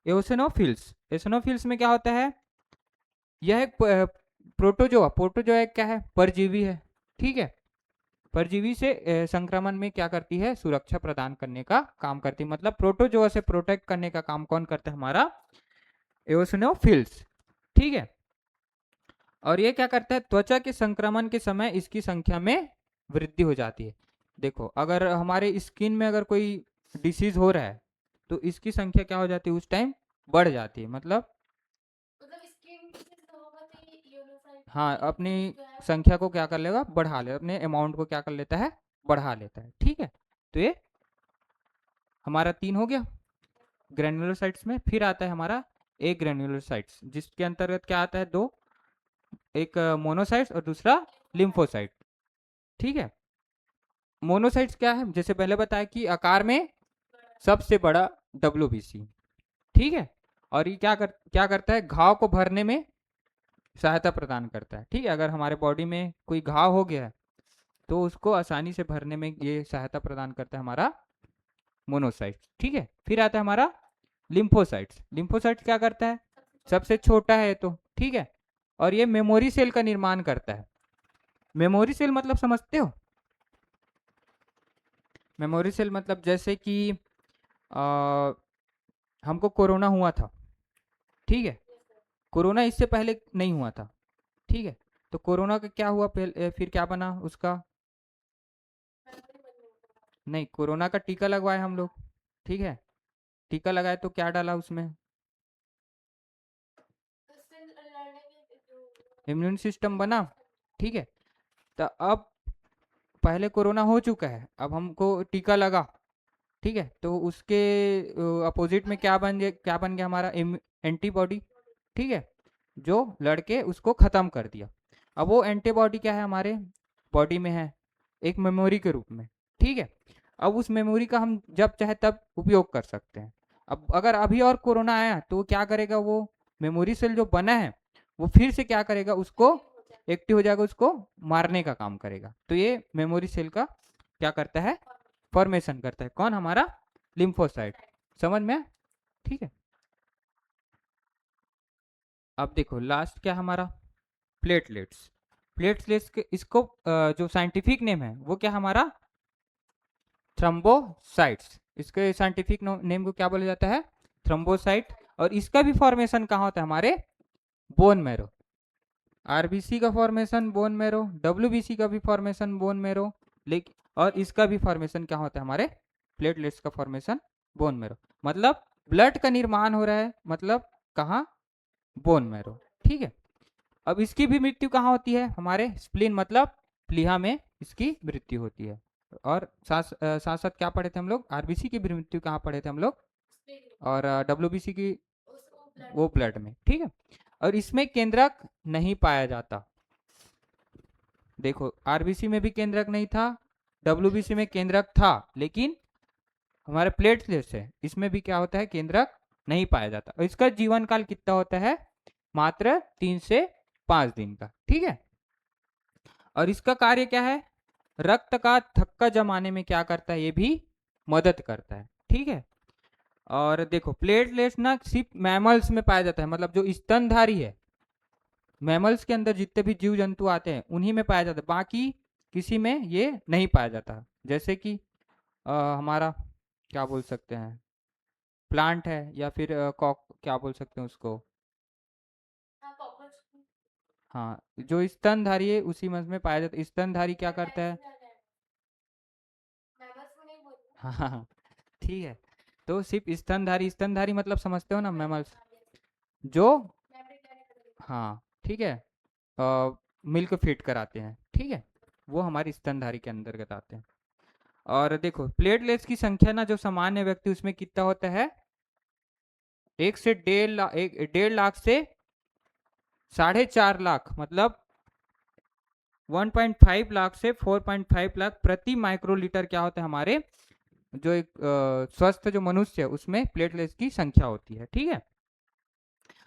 एओसिनोफिल्स। एओसिनोफिल्स में क्या होता है, यह एक प्रोटोजोआ, प्रोटोजोआ क्या है, परजीवी है, ठीक है। परजीवी से संक्रमण में क्या करती है, सुरक्षा प्रदान करने का काम करती है। मतलब प्रोटोजोआ से प्रोटेक्ट करने का काम कौन करता है, हमारा एओसिनोफिल्स। ठीक है, और ये क्या करता है, त्वचा के संक्रमण के समय इसकी संख्या में वृद्धि हो जाती है। देखो अगर हमारे स्किन में अगर कोई डिसीज हो रहा है तो इसकी संख्या क्या हो जाती है, उस टाइम बढ़ जाती है। मतलब हाँ, अपनी संख्या को क्या कर लेगा, बढ़ा ले, अपने अमाउंट को क्या कर लेता है, बढ़ा लेता है। ठीक है, तो ये हमारा 3 हो गया ग्रेन्युलोसाइट्स में। फिर आता है हमारा एक ग्रेन्युलोसाइट्स, जिसके अंतर्गत क्या आता है, दो, एक मोनोसाइट्स और दूसरा लिम्फोसाइट। ठीक है, मोनोसाइट्स क्या है, जैसे पहले बताया कि आकार में सबसे बड़ा WBC। ठीक है, और ये क्या करता है, घाव को भरने में सहायता प्रदान करता है। ठीक है, अगर हमारे बॉडी में कोई घाव हो गया है तो उसको आसानी से भरने में ये सहायता प्रदान करता है हमारा मोनोसाइट्स। ठीक है, फिर आता है हमारा लिम्फोसाइट्स। लिम्फोसाइट्स क्या करता है, सबसे छोटा है तो, ठीक है, और ये मेमोरी सेल का निर्माण करता है। मेमोरी सेल मतलब समझते हो, मेमोरी सेल मतलब जैसे कि हमको कोरोना हुआ था, ठीक है, कोरोना इससे पहले नहीं हुआ था। ठीक है, तो कोरोना का क्या हुआ, पहले फिर क्या बना उसका, नहीं, कोरोना का टीका लगवाए हम लोग। ठीक है, टीका लगाए तो क्या डाला उसमें, इम्यून सिस्टम बना। ठीक है, तो अब पहले कोरोना हो चुका है, अब हमको टीका लगा। ठीक है, तो उसके अपोजिट में क्या बन गया हमारा एंटीबॉडी। ठीक है, जो लड़के उसको खत्म कर दिया। अब वो एंटीबॉडी क्या है, हमारे बॉडी में है एक मेमोरी के रूप में। ठीक है, अब उस मेमोरी का हम जब चाहे तब उपयोग कर सकते हैं। अब अगर अभी और कोरोना आया तो क्या करेगा, वो मेमोरी सेल जो बना है वो फिर से क्या करेगा, उसको एक्टिव हो जाएगा, उसको मारने का काम करेगा। तो ये मेमोरी सेल का क्या करता है, फॉर्मेशन करता है कौन, हमारा लिम्फोसाइट। समझ में आया? ठीक है, अब देखो लास्ट क्या हमारा, प्लेटलेट्स। प्लेटलेट्स के इसको जो साइंटिफिक नेम है वो क्या हमारा, थ्रम्बोसाइट्स। इसके साइंटिफिक नेम को क्या बोला जाता है, थ्रम्बोसाइट। और इसका भी फॉर्मेशन कहाँ होता है, हमारे बोन मैरो। आरबीसी का फॉर्मेशन बोन मैरो, डब्ल्यूबीसी का भी फॉर्मेशन बोन मैरो, लेकिन और इसका भी फॉर्मेशन क्या होता है, हमारे प्लेटलेट्स का फॉर्मेशन बोन मैरो। मतलब ब्लड का निर्माण हो रहा है, मतलब कहाँ, बोन मैरो। ठीक है, अब इसकी भी मृत्यु कहाँ होती है, हमारे स्प्लीन मतलब प्लीहा में इसकी मृत्यु होती है। और साथ साथ साथ क्या पढ़े थे हम लोग, आरबीसी की भी मृत्यु कहाँ पढ़े थे हम लोग, और डब्ल्यूबीसी की वो ब्लड में। ठीक है, और इसमें केंद्रक नहीं पाया जाता। देखो आरबीसी में भी केंद्रक नहीं था, डब्ल्यूबीसी में केंद्रक था, लेकिन हमारे प्लेटलेट्स है इसमें भी क्या होता है, केंद्रक नहीं पाया जाता। और इसका जीवन काल कितना होता है, मात्र 3 से 5 दिन का। ठीक है, और इसका कार्य क्या है, रक्त का थक्का जमाने में क्या करता है, ये भी मदद करता है। ठीक है, और देखो प्लेटलेट्स ना सिर्फ मैमल्स में पाया जाता है, मतलब जो स्तनधारी है, मैमल्स के अंदर जितने भी जीव जंतु आते हैं उन्हीं में पाया जाता है, बाकी किसी में ये नहीं पाया जाता। जैसे कि हमारा क्या बोल सकते हैं, प्लांट है, या फिर क्या बोल सकते हैं उसको, हाँ, जो स्तनधारी है उसी में पाया जाता है। स्तनधारी क्या करता है, हाँ हाँ हाँ, ठीक है, तो सिर्फ स्तनधारी, स्तनधारी मतलब समझते हो ना, मैमल्स जो, हाँ ठीक है, मिल्क फीड कराते हैं। ठीक है, वो हमारी स्तनधारी के अंतर्गत आते हैं। और देखो प्लेटलेट्स की संख्या ना जो सामान्य व्यक्ति उसमें कितना होता है, 1 से 1.5 लाख से 4.5 लाख, मतलब 1.5 लाख से 4.5 लाख प्रति माइक्रोलीटर क्या होता है, हमारे जो एक स्वस्थ जो मनुष्य है उसमें प्लेटलेट्स की संख्या होती है। ठीक है,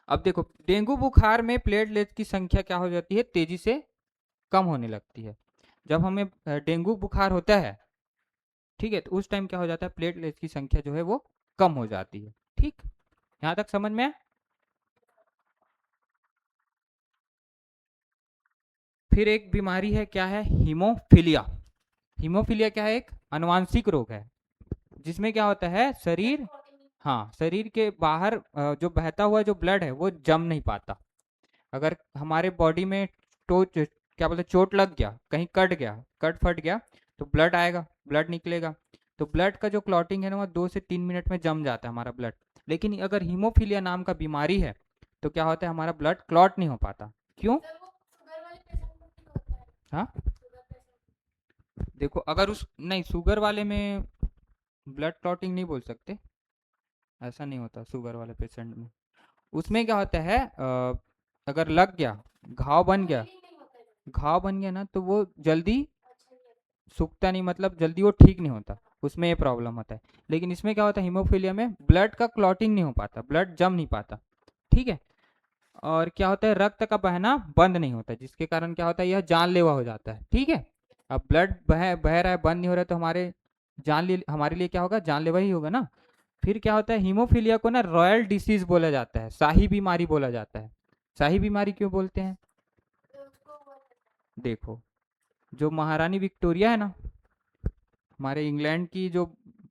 अब देखो डेंगू बुखार में प्लेटलेट्स की संख्या क्या हो जाती है, तेजी से कम होने लगती है। जब हमें डेंगू बुखार होता है, ठीक है, तो उस टाइम क्या हो जाता है, प्लेटलेट्स की संख्या जो है वो कम हो जाती है। ठीक, यहाँ तक समझ में आया? फिर एक बीमारी है, क्या है, हीमोफीलिया। हीमोफीलिया क्या है, एक अनुवांशिक रोग है जिसमें क्या होता है, शरीर, हाँ, शरीर के बाहर जो बहता हुआ जो ब्लड है वो जम नहीं पाता। अगर हमारे बॉडी में क्या बोलते चोट लग गया, कहीं कट गया, कट फट गया, तो ब्लड आएगा, ब्लड निकलेगा। तो ब्लड का जो क्लॉटिंग है ना वो 2 से 3 मिनट में जम जाता है हमारा ब्लड। लेकिन अगर हीमोफीलिया नाम का बीमारी है तो क्या होता है, हमारा ब्लड क्लॉट नहीं हो पाता। क्यों? हाँ, देखो अगर उस नहीं, शुगर वाले में ब्लड क्लॉटिंग नहीं बोल सकते, ऐसा नहीं होता शुगर वाले पेशेंट में। उसमें क्या होता है, अगर लग गया, घाव बन गया, घाव बन गया ना तो वो जल्दी सूखता नहीं, मतलब जल्दी वो ठीक नहीं होता, उसमें ये प्रॉब्लम होता है। लेकिन इसमें क्या होता है, हीमोफीलिया में ब्लड का क्लॉटिंग नहीं हो पाता, ब्लड जम नहीं पाता, ठीक है। और क्या होता है, रक्त का बहना बंद नहीं होता, जिसके कारण क्या होता है, यह जानलेवा हो जाता है, ठीक है। अब ब्लड बह रहा है, बंद नहीं हो रहा है, तो हमारे लिए क्या होगा, जानलेवा ही होगा ना। फिर क्या होता है, हीमोफीलिया को ना रॉयल डिसीज बोला जाता है, शाही बीमारी बोला जाता है। शाही बीमारी क्यों बोलते हैं? देखो, जो महारानी विक्टोरिया है ना, हमारे इंग्लैंड की जो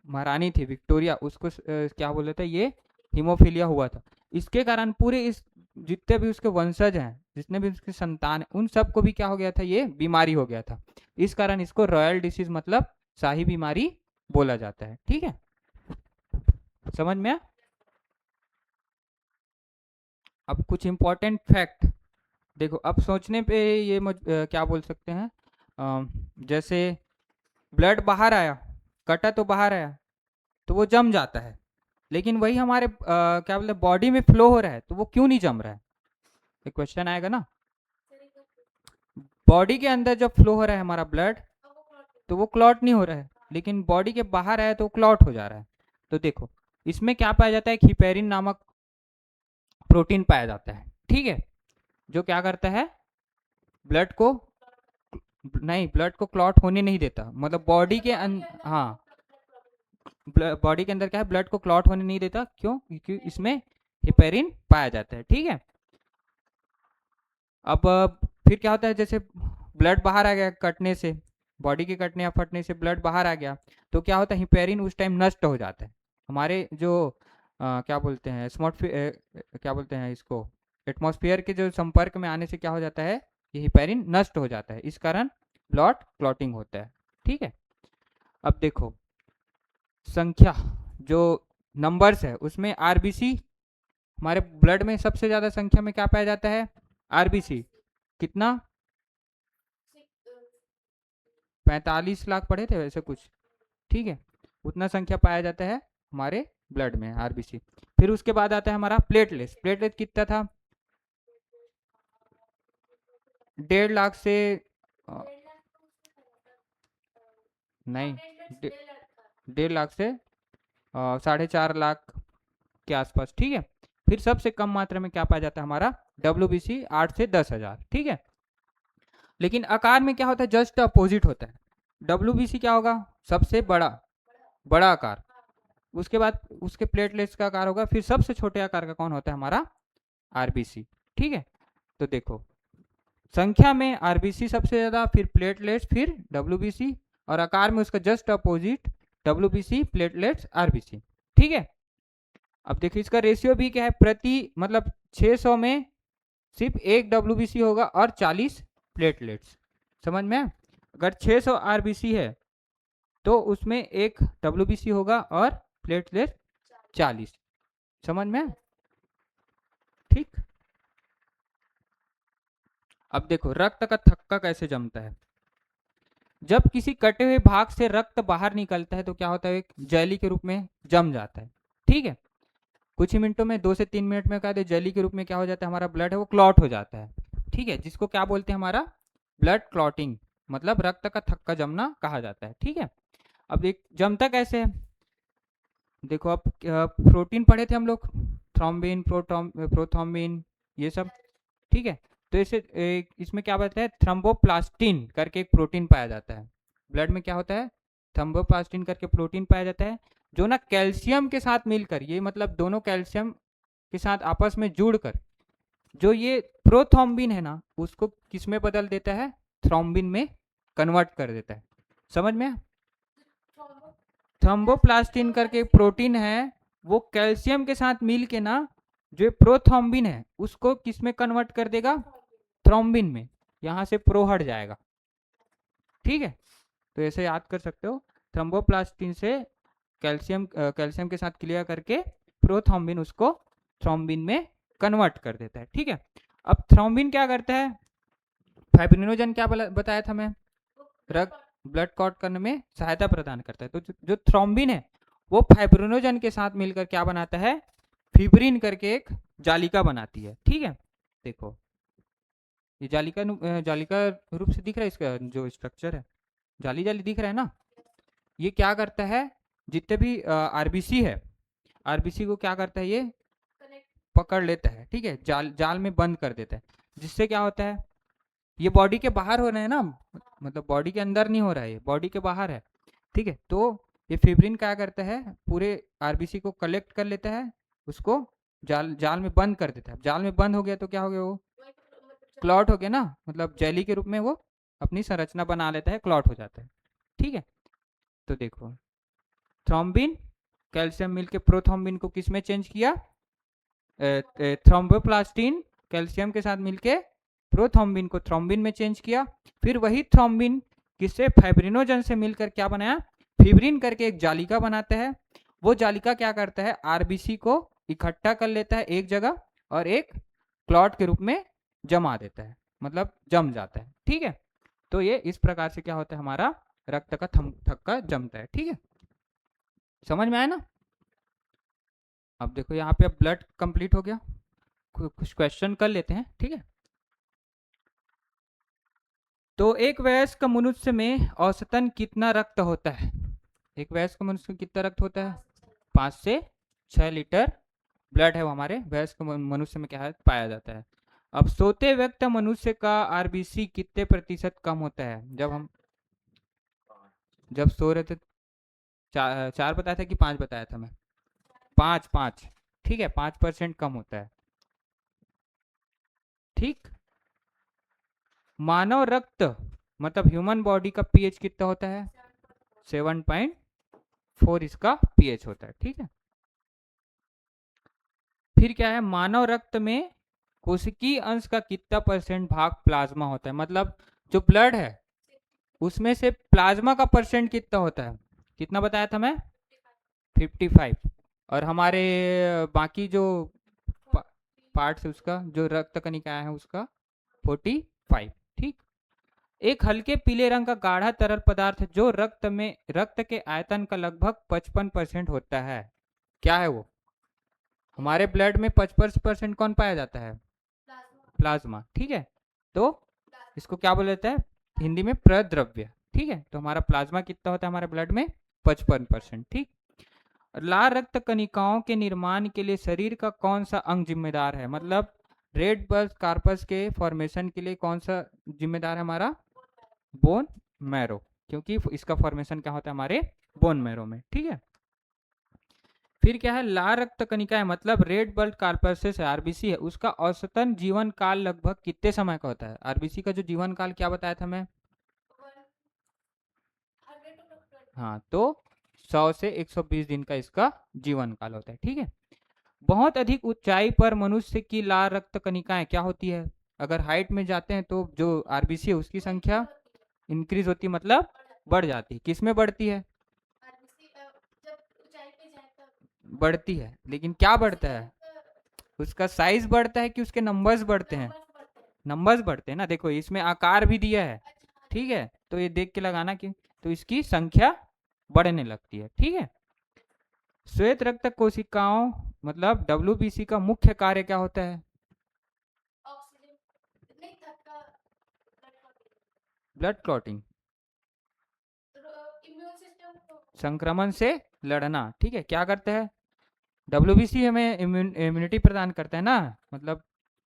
महारानी थी विक्टोरिया, उसको क्या बोले थे, ये हीमोफीलिया हुआ था। इसके कारण पूरे इस जितने भी उसके वंशज हैं, जितने भी उसके संतान हैं, उन सबको भी क्या हो गया था, ये बीमारी हो गया था। इस कारण इसको रॉयल डिसीज मतलब शाही बीमारी बोला जाता है, ठीक है। समझ में आया? अब कुछ इंपॉर्टेंट फैक्ट देखो, अब सोचने पे ये क्या बोल सकते हैं, जैसे ब्लड बाहर आया, कटा तो बाहर आया, तो वो जम जाता है। लेकिन वही हमारे क्या बोलते हैं, बॉडी में फ्लो हो रहा है, तो वो क्यों नहीं जम रहा है? एक क्वेश्चन आएगा ना। बॉडी के अंदर जब फ्लो हो रहा है हमारा ब्लड, तो वो क्लॉट नहीं हो रहा है, लेकिन बॉडी के बाहर आया तो क्लॉट हो जा रहा है। तो देखो, इसमें क्या पाया जाता है, हिपेरिन नामक प्रोटीन पाया जाता है, ठीक है, जो क्या करता है, ब्लड को, नहीं, ब्लड को क्लॉट होने नहीं देता, मतलब बॉडी के हाँ, बॉडी के अंदर क्या है, ब्लड को क्लॉट होने नहीं देता। क्यों? क्योंकि इसमें हिपेरिन पाया जाता है, ठीक है। अब फिर क्या होता है, जैसे ब्लड बाहर आ गया कटने से, बॉडी के कटने या फटने से ब्लड बाहर आ गया, तो क्या होता है, हिपेरिन उस टाइम नष्ट हो जाता है। हमारे जो क्या बोलते हैं, क्या बोलते हैं इसको, एटमॉस्फेयर के जो संपर्क में आने से क्या हो जाता है, ये हिपेरिन नष्ट हो जाता है, इस कारण ब्लड क्लॉटिंग होता है, ठीक है। अब देखो, संख्या, जो नंबर्स है उसमें आरबीसी, हमारे ब्लड में सबसे ज्यादा संख्या में क्या पाया जाता है, आरबीसी। कितना? 45 लाख पढ़े थे वैसे कुछ, ठीक है, उतना संख्या पाया जाता है हमारे ब्लड में, आरबीसी। फिर उसके बाद आता है हमारा प्लेटलेट। प्लेटलेट कितना था, 1.5 लाख से अ, नहीं, 1.5 लाख से 4.5 लाख के आसपास, ठीक है। फिर सबसे कम मात्रा में क्या पाया जाता है हमारा, डब्ल्यूबीसी 8 से 10 हजार, ठीक है। लेकिन आकार में क्या होता है, जस्ट अपोजिट होता है। डब्ल्यूबीसी क्या होगा, सबसे बड़ा, बड़ा आकार। उसके बाद उसके प्लेटलेट्स का आकार होगा, फिर सबसे छोटे आकार का कौन होता है, हमारा आरबीसी, ठीक है। तो देखो, संख्या में आरबीसी सबसे ज्यादा, फिर प्लेटलेट्स, फिर डब्ल्यूबीसी, और आकार में उसका just opposite, WBC platelets RBC, ठीक है। अब देखिए इसका रेशियो भी क्या है, प्रति मतलब 600 में सिर्फ एक डब्ल्यूबीसी होगा और 40 प्लेटलेट्स। समझ में? अगर 600 आरबीसी है तो उसमें एक डब्ल्यूबीसी होगा और प्लेटलेट 40। समझ में? ठीक। अब देखो, रक्त का थक्का कैसे जमता है। जब किसी कटे हुए भाग से रक्त बाहर निकलता है तो क्या होता है, एक जेली के रूप में जम जाता है, ठीक है। कुछ ही मिनटों में, 2 से 3 मिनट में, कहते जेली के रूप में क्या हो जाता है, हमारा ब्लड है वो क्लॉट हो जाता है, ठीक है, जिसको क्या बोलते हैं, हमारा ब्लड क्लॉटिंग, मतलब रक्त का थक्का जमना कहा जाता है, ठीक है। अब एक जमता कैसे है, देखो, अब प्रोटीन पढ़े थे हम लोग, थ्रोम्बिन, प्रोथ्रोम्बिन, ये सब, ठीक है। तो इसे इसमें क्या होता है, थ्रम्बोप्लास्टिन करके एक प्रोटीन पाया जाता है। ब्लड में क्या होता है, थ्रम्बोप्लास्टिन करके प्रोटीन पाया जाता है, जो ना कैल्शियम के साथ मिलकर, ये मतलब दोनों कैल्शियम के साथ आपस में जुड़कर जो ये प्रोथ्रोम्बिन है ना, उसको किस में बदल देता है, थ्रोम्बिन में कन्वर्ट कर देता है, समझ में? थ्रोम्बोप्लास्टिन करके एक प्रोटीन है, वो कैल्शियम के साथ मिल के ना जो प्रोथ्रोम्बिन है उसको किस में कन्वर्ट कर देगा? थ्रोम्बिन में। यहाँ से प्रो हट जाएगा, ठीक है? तो ऐसे याद कर सकते हो, थ्रोम्बोप्लास्टिन से कैल्शियम के साथ क्लियर करके प्रोथ्रोम्बिन उसको थ्रोम्बिन में कन्वर्ट कर देता है, ठीक है? अब थ्रोम्बिन क्या करता है? फाइब्रिनोजन क्या बताया था मैं? रक्त ब्लड क्लॉट करने में सहायता प्रदान करता है। तो जो थ्रोम्बिन है वो फाइब्रिनोजन के साथ मिलकर क्या बनाता है? फिब्रिन करके एक जालिका बनाती है, ठीक है? देखो ये जालिका रूप से दिख रहा है, इसका जो स्ट्रक्चर है जाली जाली दिख रहा है ना? ये क्या करता है? जितने भी आरबीसी है, आरबीसी को क्या करता है? ये पकड़ लेता है, ठीक है? जाल में बंद कर देता है, जिससे क्या होता है? ये बॉडी के बाहर हो रहे हैं ना, मतलब बॉडी के अंदर नहीं हो रहा है, ये बॉडी के बाहर है, ठीक है? तो ये फिब्रिन क्या करता है? पूरे आरबीसी को कलेक्ट कर लेता है, उसको जाल में बंद कर देता है। जाल में बंद हो गया तो क्या हो गया? वो क्लॉट हो गया ना, मतलब जेली के रूप में वो अपनी संरचना बना लेता है, क्लॉट हो जाता है, ठीक है? तो देखो थ्रोम्बिन कैल्शियम मिलके प्रोथ्रोम्बिन को किस में चेंज किया? थ्रोम्बोप्लास्टिन कैल्शियम के साथ मिलके प्रोथ्रोम्बिन को थ्रोम्बिन में चेंज किया। फिर वही थ्रोम्बिन किससे? फाइब्रिनोजन से मिलकर क्या बनाया? फिब्रिन करके एक जालिका बनाता है। वो जालिका क्या करता है? आरबीसी को इकट्ठा कर लेता है एक जगह और एक क्लॉट के रूप में जमा देता है, मतलब जम जाता है, ठीक है? तो ये इस प्रकार से क्या होता है? हमारा रक्त का थक्का जमता है, ठीक है? समझ में आया ना? अब देखो यहाँ पे अब ब्लड कंप्लीट हो गया, कुछ क्वेश्चन कर लेते हैं, ठीक है? तो एक वयस्क मनुष्य में औसतन कितना रक्त होता है? एक वयस्क मनुष्य में कितना रक्त होता है? 5 से 6 लीटर ब्लड है वो हमारे वयस्क मनुष्य में क्या है? पाया जाता है। अब सोते वक्त मनुष्य का आरबीसी कितने प्रतिशत कम होता है? जब सो रहे थे, 4 बताया था कि 5 बताया था मैं? 5, ठीक है, 5% कम होता है, ठीक? मानव रक्त मतलब ह्यूमन बॉडी का पीएच कितना होता है? 7.4 इसका पीएच होता है, ठीक है? फिर क्या है? मानव रक्त में कोशिकीय अंश का कितना % भाग प्लाज्मा होता है? मतलब जो ब्लड है उसमें से प्लाज्मा का % कितना होता है? कितना बताया था मैं? 55। और हमारे बाकी जो पार्ट्स है उसका, जो रक्त कणिकाएं हैं उसका 45, ठीक? एक हल्के पीले रंग का गाढ़ा तरल पदार्थ जो रक्त के आयतन का लगभग 55% होता है, क्या है वो? हमारे ब्लड में 55% कौन पाया जाता है? प्लाज्मा, ठीक है? तो इसको क्या बोला जाता है हिंदी में? प्रद्रव्य, ठीक है? तो हमारा प्लाज्मा कितना होता है हमारे ब्लड में? 55%, ठीक? लाल रक्त कणिकाओं के निर्माण के लिए शरीर का कौन सा अंग जिम्मेदार है? मतलब रेड ब्लड कार्पस के फॉर्मेशन के लिए कौन सा जिम्मेदार है हमारा? बोन मैरो, क्योंकि इसका फॉर्मेशन क्या होता है हमारे बोन मैरो में, ठीक है? फिर क्या है? लाल रक्त कणिका है मतलब रेड ब्लड कार्पसेस आरबीसी है, उसका औसतन जीवन काल लगभग कितने समय का होता है? आरबीसी का जो जीवन काल क्या बताया था मैं? हाँ, तो 100 से 120 दिन का इसका जीवन काल होता है, ठीक है? बहुत अधिक ऊंचाई पर मनुष्य की लाल रक्त कणिकाएं क्या होती है? अगर हाइट में जाते हैं तो जो आरबीसी है उसकी संख्या इंक्रीज होती है, मतलब बढ़ जाती है। किस में बढ़ती है? बढ़ती है, लेकिन क्या बढ़ता है? उसका साइज बढ़ता है कि उसके नंबर्स बढ़ते हैं? नंबर्स बढ़ते हैं ना। देखो इसमें आकार भी दिया है, ठीक है? तो ये देख के लगाना कि तो इसकी संख्या बढ़ने लगती है, ठीक है? श्वेत रक्त कोशिकाओं मतलब डब्ल्यूबीसी का मुख्य कार्य क्या होता है? ब्लड क्लॉटिंग, संक्रमण से लड़ना, ठीक है? क्या करते हैं? डब्ल्यूबीसी हमें इम्यूनिटी प्रदान करता है ना, मतलब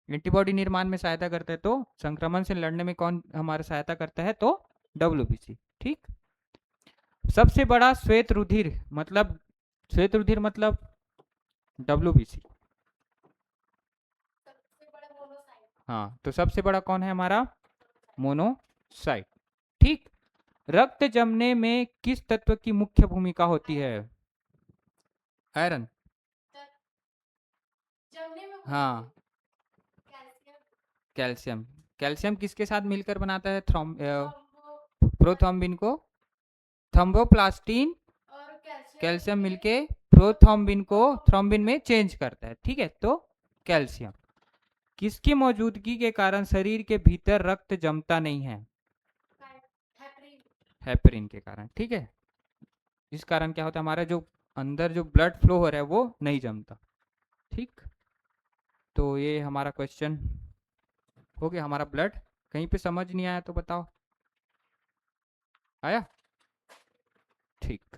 एंटीबॉडी निर्माण में सहायता करता है। तो संक्रमण से लड़ने में कौन हमारा सहायता करता है? तो डब्ल्यूबीसी, ठीक? सबसे बड़ा श्वेत रुधिर मतलब डब्ल्यूबीसी। हाँ, तो सबसे बड़ा कौन है हमारा? मोनोसाइट, ठीक? रक्त जमने में किस तत्व की मुख्य भूमिका होती है? आयरन। हाँ, कैल्शियम। कैल्शियम किसके साथ मिलकर बनाता है प्रोथ्रोम्बिन को? थ्रोम्बोप्लास्टिन कैल्शियम मिलके प्रोथ्रोम्बिन को थ्रोम्बिन में चेंज करता है, ठीक है। तो कैल्शियम किसकी मौजूदगी के कारण शरीर के भीतर रक्त जमता नहीं है? हेपरिन के कारण, ठीक है। इस कारण क्या होता है, हमारा जो अंदर जो ब्लड फ्लो हो रहा है वो नहीं जमता, ठीक। तो ये हमारा क्वेश्चन हो गया। हमारा ब्लड कहीं पे समझ नहीं आया तो बताओ, आया? ठीक।